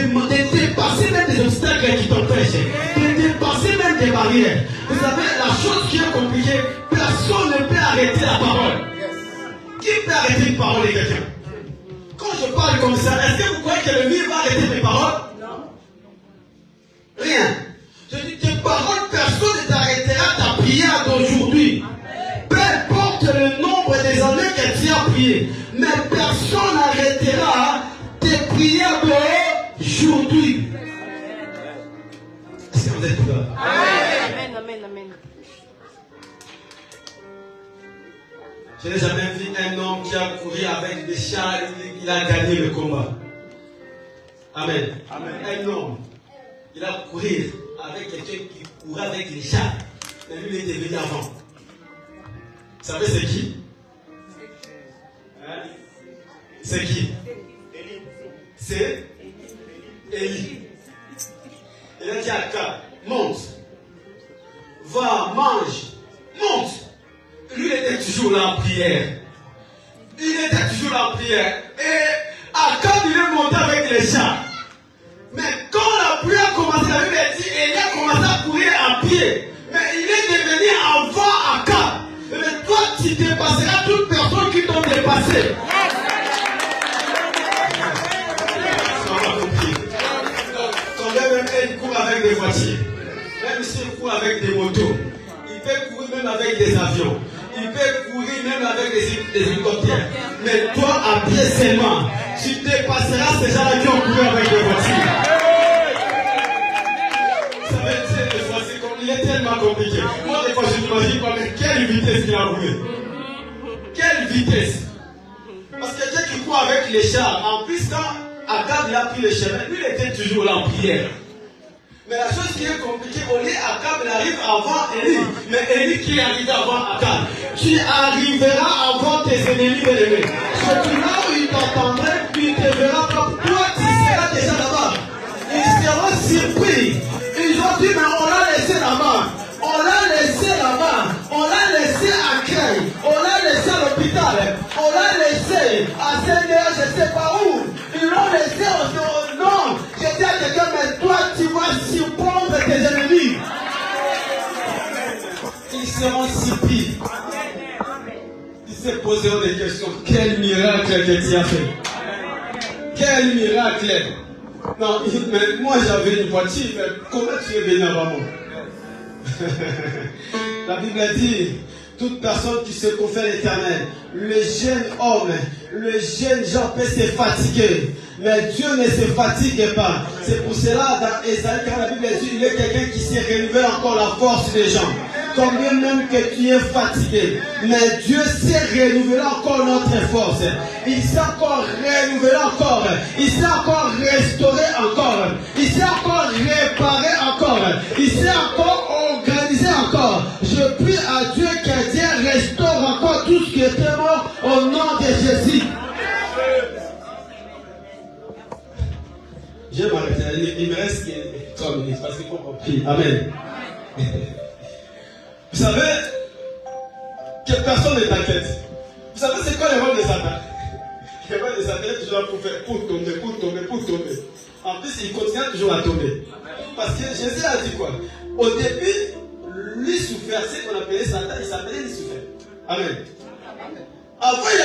dépasser même des obstacles qui t'empêchent, de dépasser même des barrières. Vous savez, la chose qui est compliquée, personne ne peut arrêter la parole. Qui peut arrêter une parole de quelqu'un? Quand je parle comme ça, est-ce que vous croyez que le mur va arrêter mes paroles? Non. Rien. Je dis tes paroles, personne ne t'arrêtera ta prière d'aujourd'hui. Peu importe le nombre des années que tu as prié, mais personne n'arrêtera tes prières d'aujourd'hui. Est-ce que vous êtes là? Amen. Amen. Amen. Je n'ai jamais vu un homme qui a couru avec des chars, il a gagné le combat. Amen. Amen. Un homme, il a couru avec quelqu'un qui courait avec les chars. Mais lui, il était venu avant. Vous savez c'est qui? Hein? C'est qui? C'est Élie. Il a dit à Akab, monte, va, mange, monte. Lui, il était toujours là en prière. Il était toujours là en prière. Et Akab, il est monté avec les chats. Mais quand la pluie a commencé, la Bible dit, Élie a commencé à courir à pied. Mais il est devenu avant Akab. Mais toi, tu dépasseras toute personne qui t'ont dépassé. Quand même, il court avec des voitures. Même s'il court avec des motos. Il peut courir même avec des avions. Il peut courir même avec des hélicoptères. Mais toi, à pied seulement, tu dépasseras ces gens-là qui ont couru avec des voitures. Ça veut dire des fois, il est tellement compliqué. Moi, des fois, je m'imagine pas, mais quelle vitesse il a roulé. Quelle vitesse. Parce que quelqu'un qui court avec les chars, en plus, quand Akab il a pris les chemins, lui, il était toujours là en prière. Mais la chose qui est compliquée, Akab il arrive avant Élie. Mais Élie qui est arrivé avant Akab. Tu arriveras avant tes ennemis bien-aimés. C'est là où il t'entendrait, il te verra comme toi, tu seras déjà là-bas. Ils seront surpris. Ils ont dit, mais on l'a laissé là-bas. On l'a laissé là-bas. On l'a laissé à Creil. On l'a laissé à l'hôpital. On l'a laissé à Seigneur, je ne sais pas où. Ils l'ont laissé au nom. Je dis à quelqu'un, mais toi, tu vas surprendre tes ennemis. Ils seront surpris. Ils se poseront des questions. Quel miracle que tu as fait. Quel miracle. Non, mais moi j'avais une voiture, mais comment tu es venu avant moi? La Bible dit, toute personne qui se confie à l'Éternel, le jeune homme, le jeune gens peut se fatiguer, mais Dieu ne se fatigue pas. C'est pour cela, dans Ésaïe, quand la Bible dit, il est quelqu'un qui se renouvelle encore la force des gens. Combien même que tu es fatigué, mais Dieu sait renouveler encore notre force. Il sait encore renouveler encore. Il sait encore restaurer encore. Il sait encore réparer encore. Il sait encore organiser encore. Je prie à Dieu que Dieu restaure encore tout ce qui était mort au nom de Jésus. Je vais m'arrêter. Il me reste 3 minutes parce qu'il faut qu'on prie. Amen. Vous savez que personne ne t'inquiète. Vous savez c'est quoi le rôle de Satan? Le rôle de Satan est toujours là pour tomber. En plus, il continue toujours à tomber. Parce que Jésus a dit quoi? Au début, Lucifer, c'est qu'on appelait Satan, il s'appelait Lucifer. Amen. Avant, il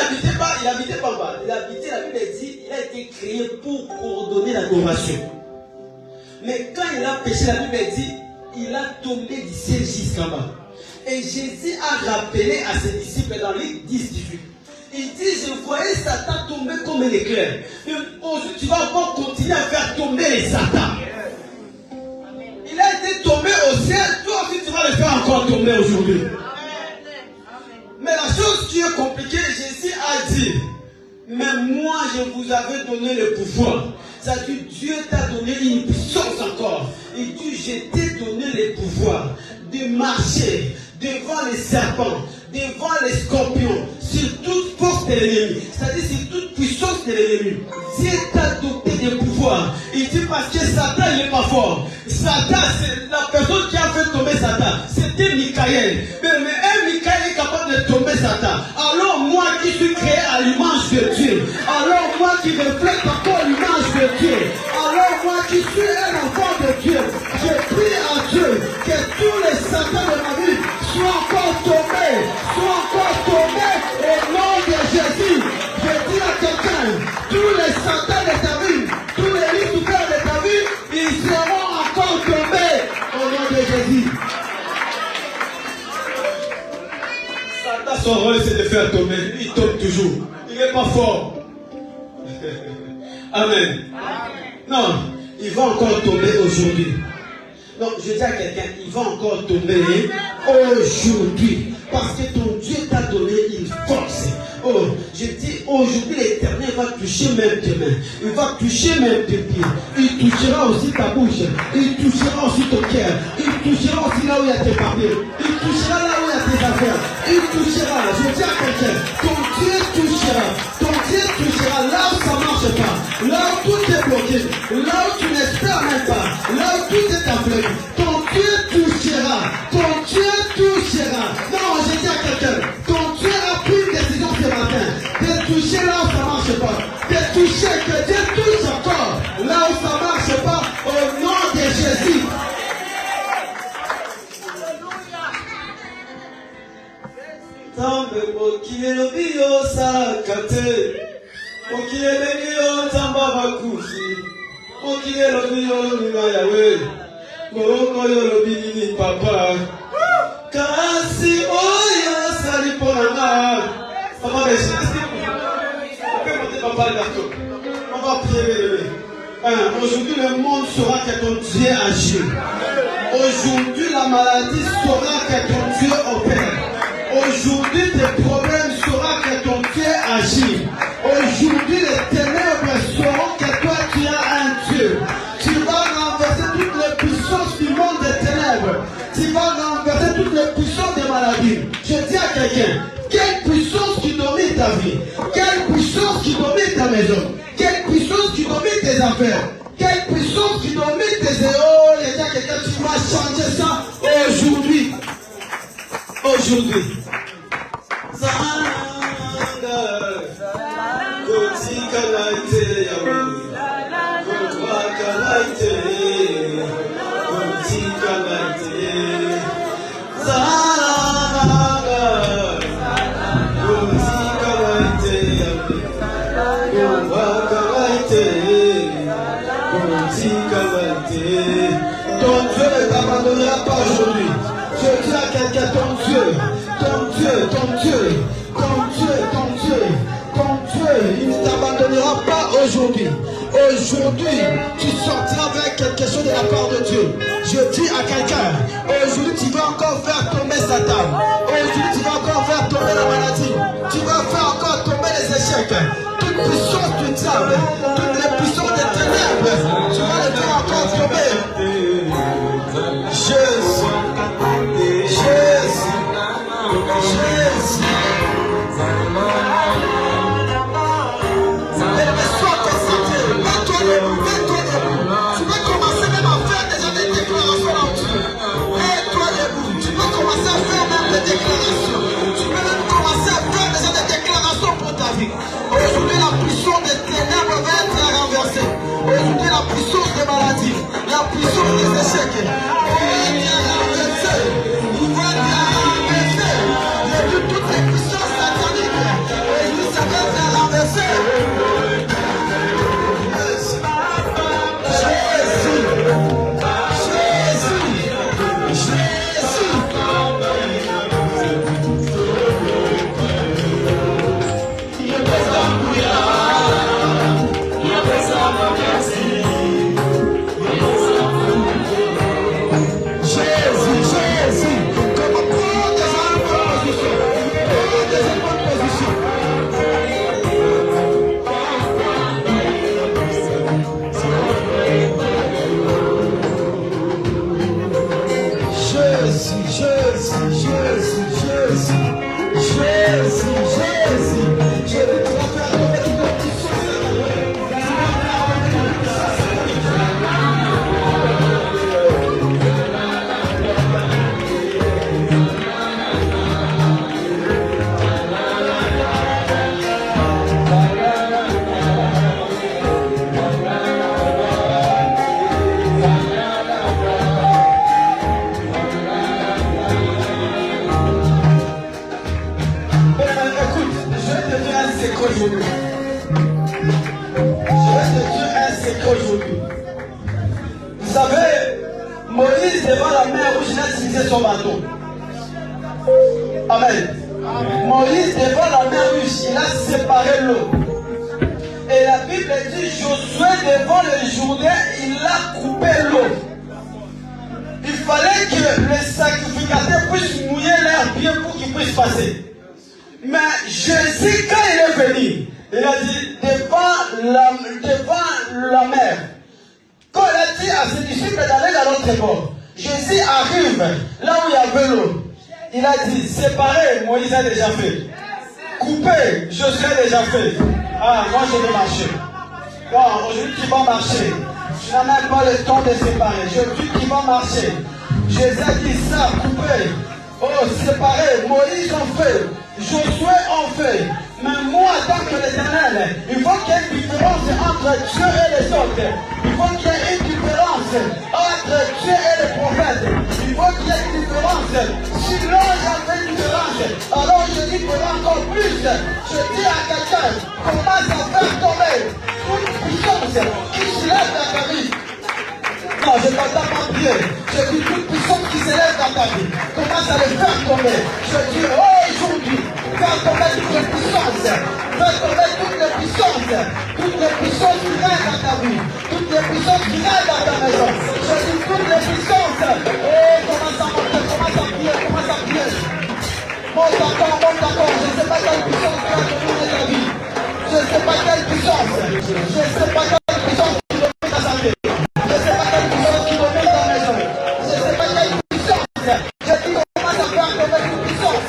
habitait pas en bas. Il habitait, la Bible dit, il a été créé pour coordonner l'adoration. Mais quand il a péché, la Bible dit, il a tombé du ciel jusqu'en bas. Et Jésus a rappelé à ses disciples dans Luc 10-18. Il dit, je voyais Satan tomber comme un éclair. Et aujourd'hui, tu vas encore continuer à faire tomber les Satans. Il a été tombé au ciel, toi aussi tu vas le faire encore tomber aujourd'hui. Mais la chose qui est compliquée, Jésus a dit, mais moi je vous avais donné le pouvoir. Ça dit, Dieu t'a donné une puissance encore. Il dit, je t'ai donné le pouvoir de marcher devant les serpents, devant les scorpions, sur toute force de l'ennemi. C'est-à-dire sur toute puissance de l'ennemi. Dieu t'a doté de pouvoir. Il dit parce que Satan il n'est pas fort. Satan, c'est la personne qui a fait tomber Satan. C'était Michael. Mais un Michael est capable de tomber Satan. Alors moi qui suis créé à l'image de Dieu. Alors moi qui reflète encore l'image de Dieu. Alors moi qui suis un enfant de Dieu. Je prie à Dieu que tous les Satans de ma vie soient encore tombés. Soient encore tombés au nom de Jésus. Je dis à quelqu'un, tous les Satans de ta vie, tous les listes de ta vie, ils seront encore tombés au nom de Jésus. Satan, son rôle c'est de faire tomber. Il tombe toujours. Il n'est pas fort. Amen. Non, il va encore tomber aujourd'hui. Donc je dis à quelqu'un, il va encore tomber aujourd'hui. Parce que ton Dieu t'a donné une force. Oh, je dis aujourd'hui l'Éternel va toucher même tes mains. Il va toucher même tes pieds. Il touchera aussi ta bouche. Il touchera aussi ton cœur. Il touchera aussi là où il y a tes papiers. Il touchera là où il y a tes affaires. Il touchera. Je dis à quelqu'un, ton Dieu touchera. Ton Dieu touchera là où ça ne marche pas. Là où tout est bloqué. Là où tu n'espères même pas. Là où tout est aveugle. Ton Dieu touchera. Ton Dieu touchera. Non, je dis à quelqu'un, ton Dieu a pris une décision ce matin. De toucher là où ça ne marche pas. De toucher, que Dieu touche encore. Là où ça ne marche pas. Au nom de Jésus. Tambe mokile lobio sakate. Mokile lobio tamba bakufi. Mokile lobio nima yawe. Moroko yo lobini papa. Kasi oya sali ponanga. Papa Béchi, on peut monter papa d'accord. On va prier. Aujourd'hui le monde saura que ton Dieu agit. Aujourd'hui la maladie saura que ton Dieu opère. Aujourd'hui tes problèmes saura que ton Dieu agit. Aujourd'hui les ténèbres sauront que toi tu as un Dieu. Tu vas renverser toutes les puissances du monde des ténèbres. Tu vas renverser toutes les puissances des maladies. Je dis à quelqu'un, quelle puissance qui domine ta vie? Quelle puissance qui domine ta maison? Quelle puissance qui domine tes affaires? Quelle puissance qui domine tes oh, je dis à quelqu'un, tu vas changer ça aujourd'hui. Aujourd'hui. Ton Dieu ne t'abandonnera pas aujourd'hui. Je dis à quelqu'un, ton Dieu, il ne t'abandonnera pas aujourd'hui. Aujourd'hui, tu sortiras avec quelque chose de la part de Dieu. Je dis à quelqu'un, aujourd'hui tu vas encore faire tomber Satan. Aujourd'hui tu vas encore faire tomber la maladie. Tu vas faire encore tomber les échecs. Toute puissance du diable, toutes les puissances des ténèbres, tu vas les faire encore tomber. Jésus, Jésus, Jésus. Sois concentré, mets-toi debout, mets-toi debout. Tu vas commencer même à faire déjà des déclarations en Dieu. Mets-toi debout, tu vas commencer à faire même des déclarations. Tu vas même commencer à faire déjà des déclarations pour ta vie. Aujourd'hui, la puissance des ténèbres va être renversée. Aujourd'hui, la puissance des maladies, la puissance des échecs va être renversée. Il va être renversée. Il y a toutes les puissances sataniques. Aujourd'hui, ça va être renversé. Jésus, Jésus, Jésus. Je vais te dire un secret aujourd'hui. Vous savez, Moïse devant la mer rouge, il a utilisé son bateau. Amen. Moïse devant la mer rouge, il a séparé l'eau. Et la Bible dit, Josué devant le Jourdain, il a coupé l'eau. Il fallait que les sacrificateurs puissent mouiller leurs pieds pour qu'ils puissent passer. Mais Jésus, quand il est venu, il a dit, devant la mer, quand il a dit à ses disciples d'aller dans l'autre bord, Jésus arrive là où il y avait l'eau. Il a dit, séparez, Moïse a déjà fait. Coupez, Josué a déjà fait. Ah, moi je vais marcher. Bon, aujourd'hui tu vas marcher. Tu n'as même pas le temps de séparer. Aujourd'hui tu vas marcher. Jésus a dit ça, coupez. Oh, séparez, Moïse en fait. Josué en fait. Mais moi, tant que l'Éternel, il faut qu'il y ait une différence entre Dieu et les autres. Il faut qu'il y ait une différence entre Dieu et les prophètes. Il faut qu'il y ait une différence. Si l'ange avait une différence, alors je dis qu'il y aura encore plus. Je dis à quelqu'un, commence à faire tomber toute puissance qui se lève dans ta vie. Non, je ne t'entends pas prier. Je dis toute puissance qui se lève dans ta vie. Commence à les faire tomber. Je dis aujourd'hui, fais tomber toutes les puissances. Fais tomber toutes les puissances. Toutes les puissances qui règnent dans ta vie. Toutes les puissances qui règnent dans ta maison. Je dis toutes les puissances. Oh, commence à monter, commence à prier, commence à prier. Monte encore, monte encore. Je ne sais pas quelle puissance tu as donné ta vie. Je ne sais pas quelle puissance. Je ne sais pas quelle puissance tu donnes ta santé. Je ne sais pas quelle puissance tu donnes ta maison. Je ne sais pas quelle puissance. Je dis commence à faire tomber toute puissance.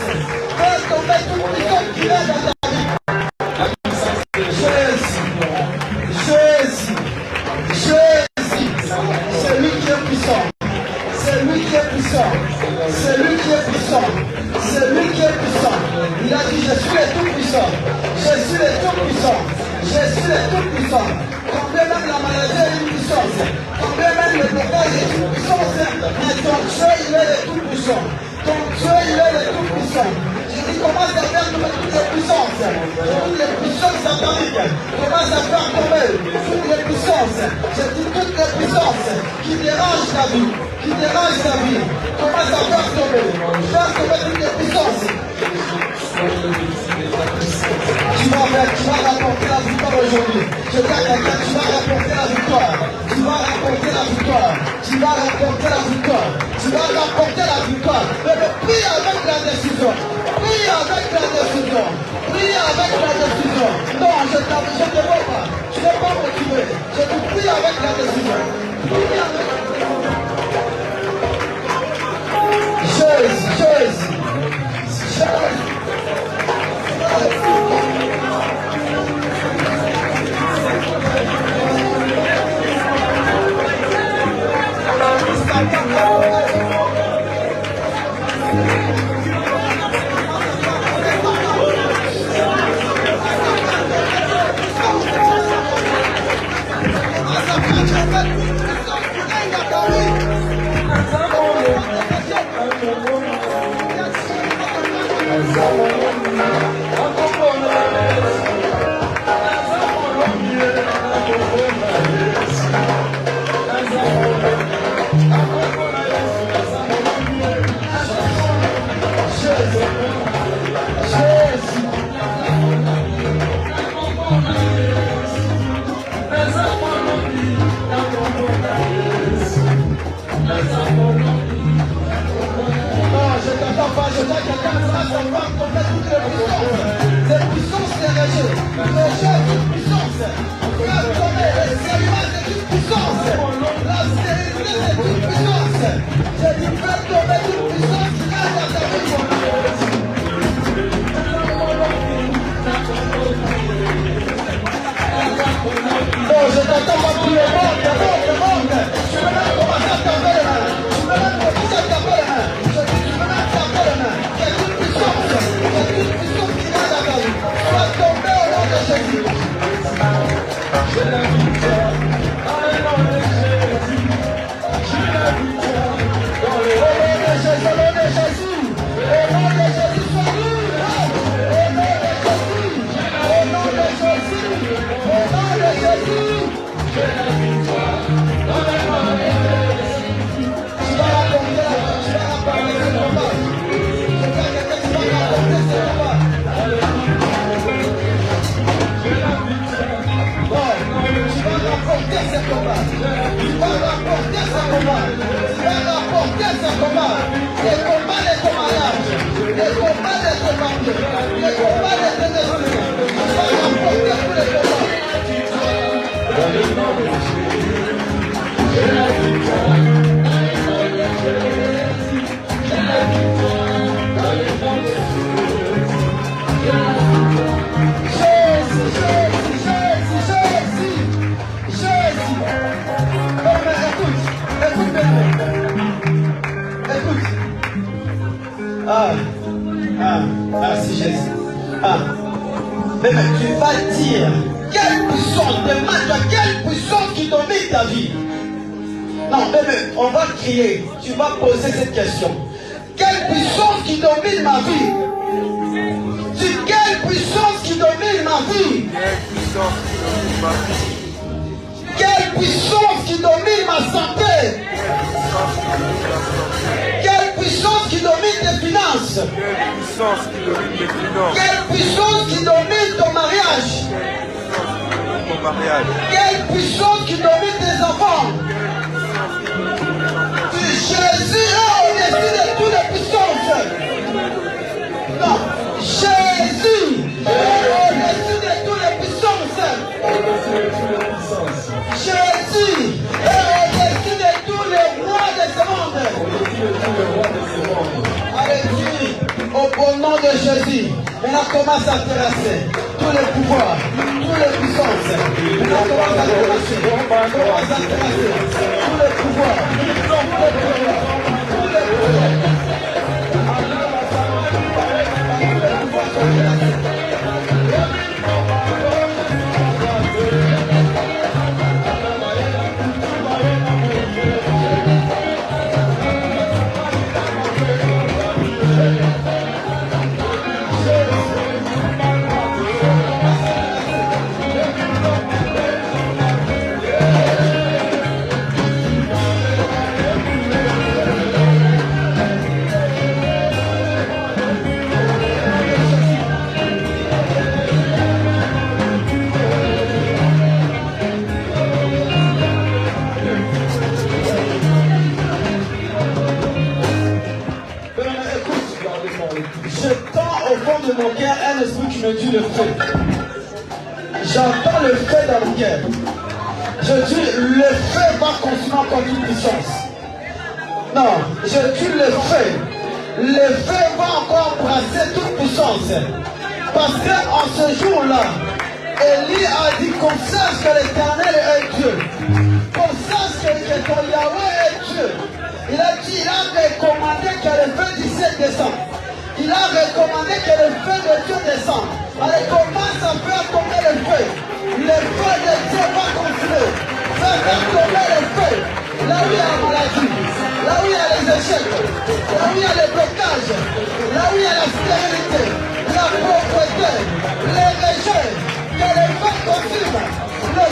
Fais tomber toute puissance qui est dans ta vie. Jésus. Jésus. Jésus. C'est lui qui est puissant. C'est lui qui est puissant. C'est lui qui est puissant. C'est lui qui est puissant. Il a dit, je suis le tout-puissant. Je suis le tout-puissant. Je suis le tout-puissant. Combien même la maladie est une puissance. Combien même le blocage est une puissance. Mais ton Dieu, il est le tout-puissant. Ton Dieu, il est le tout-puissant. Je dis, commence à faire tomber toutes les puissances. Toutes les puissances sataniques. Commence à faire tomber toutes les puissances. Je dis, toutes les puissances qui dérangent ta vie. Qui dérange ta vie, commence à faire tomber toutes les puissances. Tu vas rapporter la victoire aujourd'hui. Je dis à quelqu'un, tu vas rapporter la victoire. Tu vas rapporter la victoire. Tu vas rapporter la victoire. Tu vas rapporter la victoire. Mais prie avec la décision. Prie avec la décision. Prie avec la décision. Non, je ne te vois pas. Tu n'es pas motivé. Je te prie avec la décision. Prie avec la décision. Jésus, Jésus, Jésus. Merci Jésus. Mais tu vas dire, quelle puissance, demande-toi quelle puissance qui domine ta vie. Non, mais on va crier, tu vas poser cette question. Quelle puissance qui domine ma vie? C'est quelle puissance qui domine ma vie? Quelle puissance qui domine ma santé? Quelle puissance qui domine tes finances? Quelle puissance qui domine ton mariage? Quelle puissance qui domine tes enfants? Jésus est au-dessus de toutes les puissances. Non, Jésus est au-dessus de toutes les puissances. Jésus est au-dessus de tous les rois de ce monde. Alléluia. Au bon nom de Jésus, on commence à terrasser tous les pouvoirs, toutes les puissances. On commence à terrasser, tous les pouvoirs, tous les pouvoirs. Mon cœur, un esprit qui me dit le feu. J'entends le feu dans mon cœur. Je dis, le feu va consommer encore toute puissance. Non, je dis le feu. Le feu va encore brasser toute puissance. Parce qu'en ce jour-là, Élie a dit qu'on sache que l'Éternel est Dieu. Qu'on sache que ton Yahweh est Dieu. Il a dit, il a recommandé que le feu du ciel descende. Il a recommandé que le feu de Dieu descende. Allez, commence à faire tomber le feu. Le feu de Dieu va continuer. Faire tomber le feu. Là où il y a la maladie, là où il y a les échecs, là où il y a les blocages, là où il y a la stérilité, la pauvreté, les rejets, que le feu consume. Le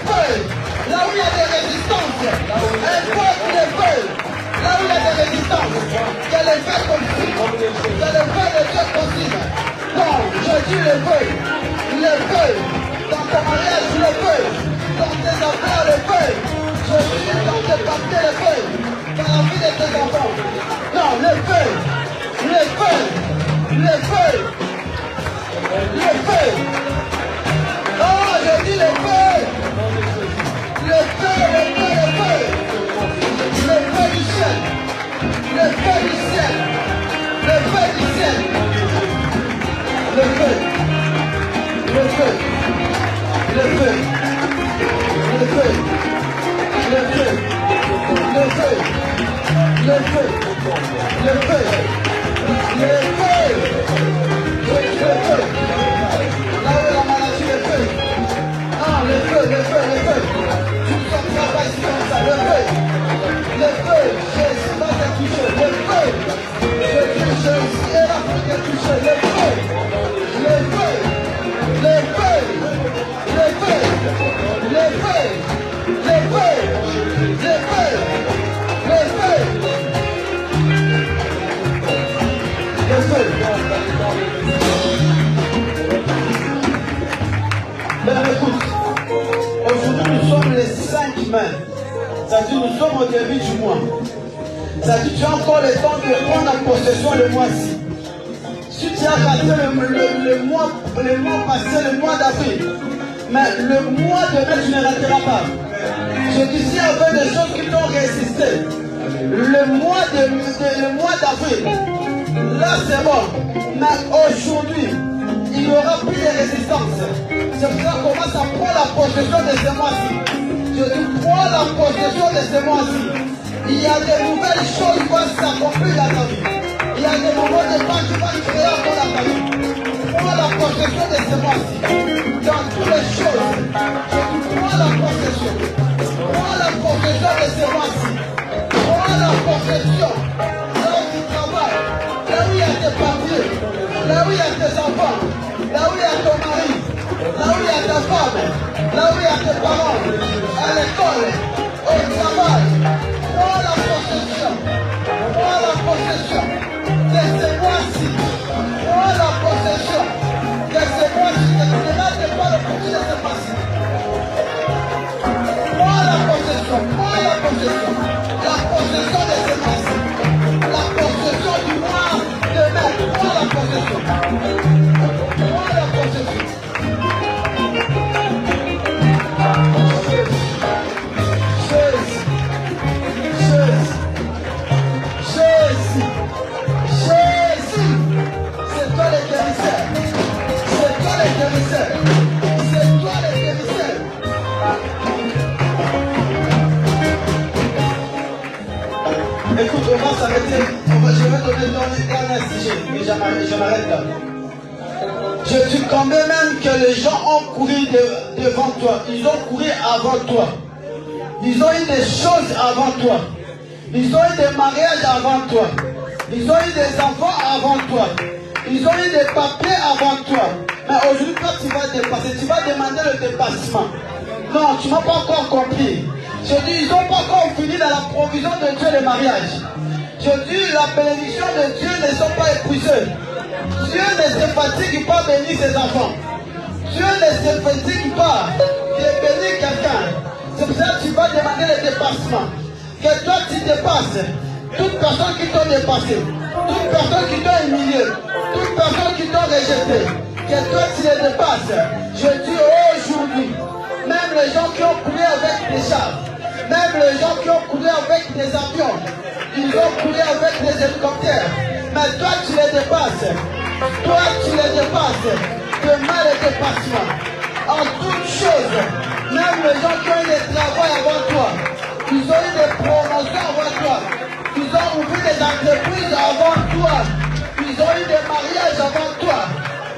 feu, là où il y a des résistances, invoque le feu. Là où il y a des résistances, que le feu consume, que le feu de Dieu consume. Donc, je dis le feu, dans ton mariage, le feu, dans tes affaires, le feu, je dis dans tes papiers, le feu, dans la vie de tes enfants. Non, le feu, oh, je dis le feu, le feu du ciel, le feu du ciel, le feu du ciel, le feu, le feu, le feu, le feu, le feu, le feu, le feu, le feu, le feu, le feu, là où la maladie, le feu, ah, le feu, tu ne sortiras pas ici comme ça, le feu, Jésus va te toucher, le feu, Jésus est là pour te toucher, le feu, le feu, le feu, le feu, le C'est-à-dire nous sommes au début du mois. C'est-à-dire tu as encore le temps de prendre en possession le mois-ci. Si tu as raté le mois passé, le mois d'avril, mais le mois de mai tu ne rateras pas. Je dis s'il y avait des choses qui t'ont résisté, le mois d'avril, là c'est bon. Mais aujourd'hui, il n'y aura plus de résistance. C'est pour ça qu'on commence à prendre la possession de ce mois-ci. Je dis, prends la possession de ce mois-ci. Il y a de nouvelles choses qui vont s'accomplir dans ta vie. Il y a des moments de pas qui vont créer dans ta vie. Prends la possession de ce mois-ci. Dans toutes les choses. Je dis, prends la possession. Prends la possession de ce mois-ci. Prends la possession. Là où tu travailles. Là où il y a tes papiers. Là où il y a tes enfants. Là où il y a ton mari. Là où il y a ta femme. Là où il y a tes parents. À l'école, au travail, prends la possession de ce mois-ci, prends la possession de ce mois-ci, ne rate pas le produit de ce mois-ci. Prends la possession de ce mois-ci, la possession du mois de mai, prends la possession. Écoute, on va s'arrêter. Je vais donner un dernier sujet, mais je m'arrête là. Je dis quand même que les gens ont couru devant toi. Ils ont couru avant toi. Ils ont eu des choses avant toi. Ils ont eu des mariages avant toi. Ils ont eu des enfants avant toi. Ils ont eu des papiers avant toi. Mais aujourd'hui, quand tu vas dépasser, tu vas demander le dépassement. Non, tu n'as pas encore compris. Je dis, ils n'ont pas encore fini dans la provision de Dieu le mariage. Je dis, la bénédiction de Dieu ne sont pas épuisées. Dieu ne se fatigue pas à bénir ses enfants. Dieu ne se fatigue pas de bénir quelqu'un. C'est pour ça que tu vas demander le dépassement. Que toi tu dépasses toute personne qui t'a dépassé, toute personne qui t'a humilié, toute personne qui t'a rejeté. Que toi tu les dépasses. Je dis aujourd'hui, même les gens qui ont coulé avec des chars, même les gens qui ont coulé avec des avions, ils ont coulé avec des hélicoptères. Mais toi tu les dépasses. Toi tu les dépasses. Demain le dépassement. En toutes choses, même les gens qui ont eu des travaux avant toi, ils ont eu des promotions avant toi, ils ont ouvert des entreprises avant toi, ils ont eu des mariages avant toi.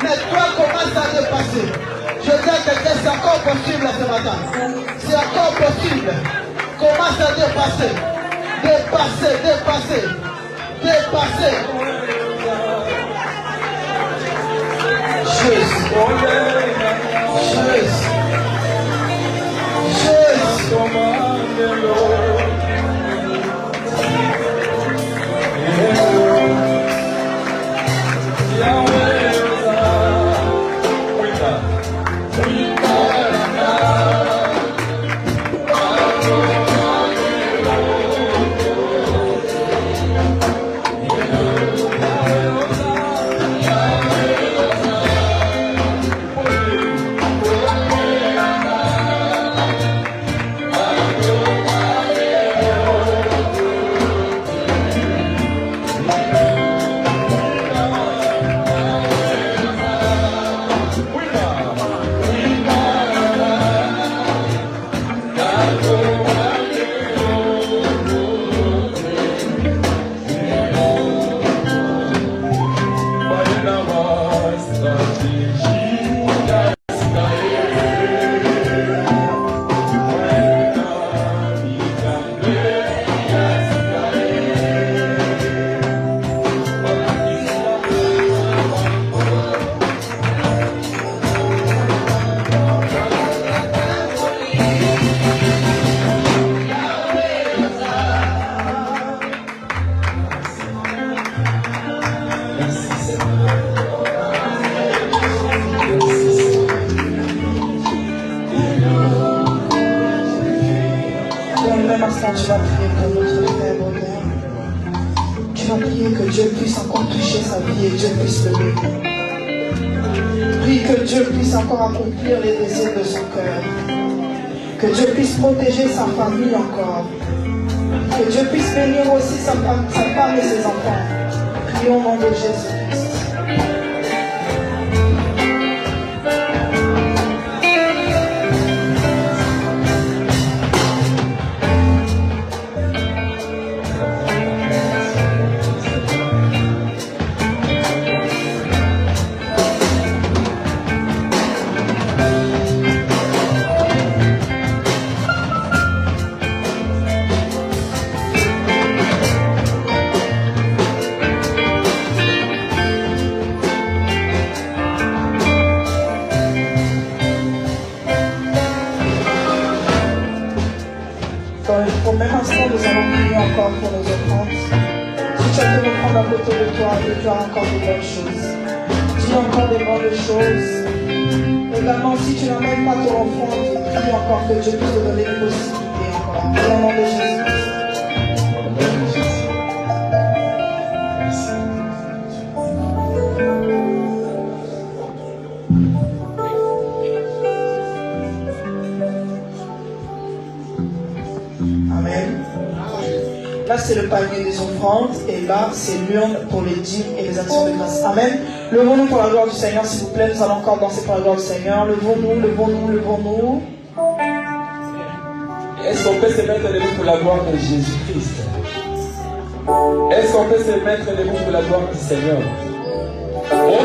Mais toi commence à dépasser. Je dis à quelqu'un, c'est encore possible ce matin. C'est encore possible. Commence à dépasser. Dépasser, dépasser, dépasser. instant, tu vas prier pour notre frère Robert. Tu vas prier que Dieu puisse encore toucher sa vie et Dieu puisse le bénir. Prie que Dieu puisse encore accomplir les désirs de son cœur. Que Dieu puisse protéger sa famille encore. Que Dieu puisse bénir aussi sa femme et ses enfants. Prions au nom de Jésus-Christ. Au même instant, nous allons prier encore pour nos offrandes. Si tu as pu reprendre à côté de toi, déclare encore de belles choses. Dis encore des bonnes choses. Également, si tu n'amènes pas ton offrande, prie encore que Dieu puisse te donner une possibilité encore. Au nom de Jésus-Christ. Là, c'est le panier des offrandes et là, c'est l'urne pour les dîmes et les actions de grâce. Amen. Levons-nous pour la gloire du Seigneur, s'il vous plaît. Nous allons encore danser pour la gloire du Seigneur. Levons-nous, levons-nous, levons-nous. Est-ce qu'on peut se mettre debout pour la gloire de Jésus-Christ? Est-ce qu'on peut se mettre debout pour la gloire du Seigneur? Oh,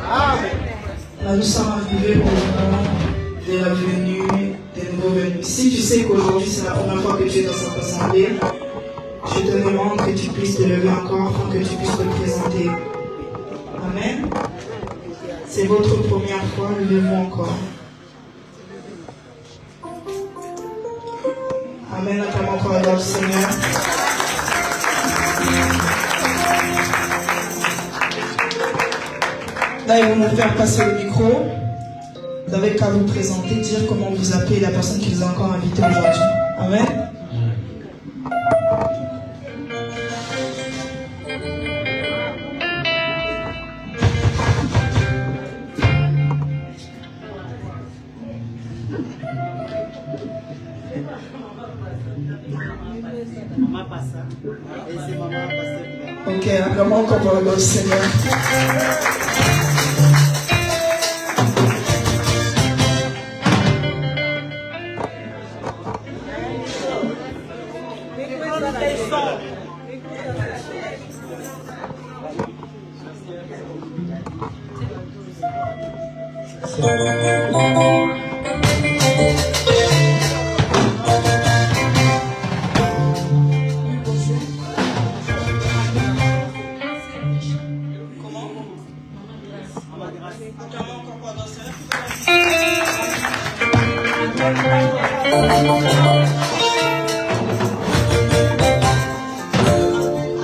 Là, nous sommes arrivés au moment de la venue des nouveaux venus. Si tu sais qu'aujourd'hui c'est la première fois que tu es dans cette assemblée, je te demande que tu puisses te lever encore afin que tu puisses te présenter. Amen. C'est votre première fois, levez-vous encore. Amen. Acclamons encore la gloire du Seigneur. Là, ils vont nous faire passer le micro. Vous n'avez qu'à vous présenter, dire comment vous appelez la personne qui vous a encore invité aujourd'hui. Amen. Ok, acclamons encore pour la gloire du Seigneur.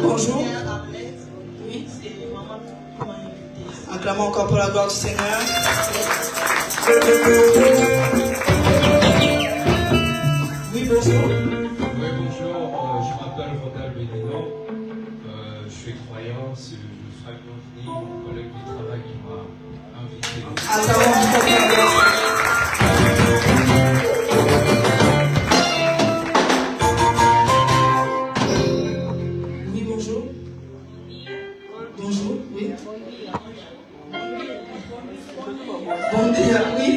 Bonjour. Oui. Acclamons encore pour la gloire du Seigneur. Oui, bonjour. Oui, bonjour, je m'appelle Rodal Bénénon, je suis croyant, je serai bienvenu, mon collègue du travail qui m'a invité. Acclamons encore pour la gloire du Seigneur. Oui, bonjour. Bonjour, oui. Bon dia, oui.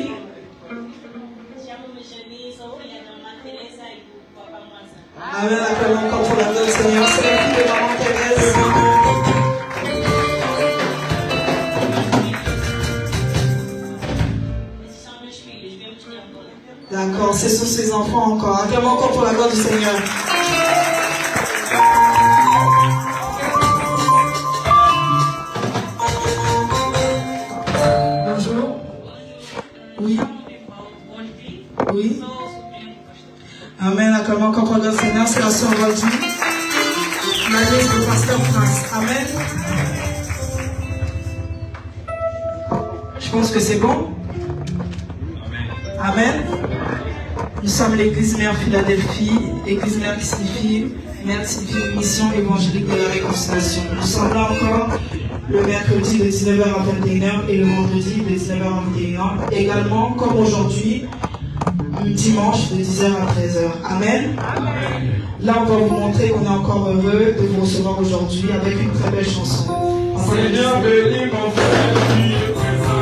Amen, acclamons encore pour la gloire du Seigneur. C'est la fille de maman Thérèse. D'accord, ce sont ses enfants encore. Acclamons encore pour la gloire du Seigneur. Bonjour. Oui. Oui. Amen. Acclamons encore pour la gloire du Seigneur. C'est la sœur Valdi. La nièce du pasteur Prince. Amen. Je pense que c'est bon. Amen. Nous sommes l'église Mère Philadelphie, église Mère qui signifie mission évangélique de la réconciliation. Nous sommes là encore le mercredi de 19h à 21h et le vendredi de 19h à 21h. Également, comme aujourd'hui, dimanche de 10h à 13h. Amen. Là, on va vous montrer qu'on est encore heureux de vous recevoir aujourd'hui avec une très belle chanson. Seigneur, bénis mon frère qui est présent.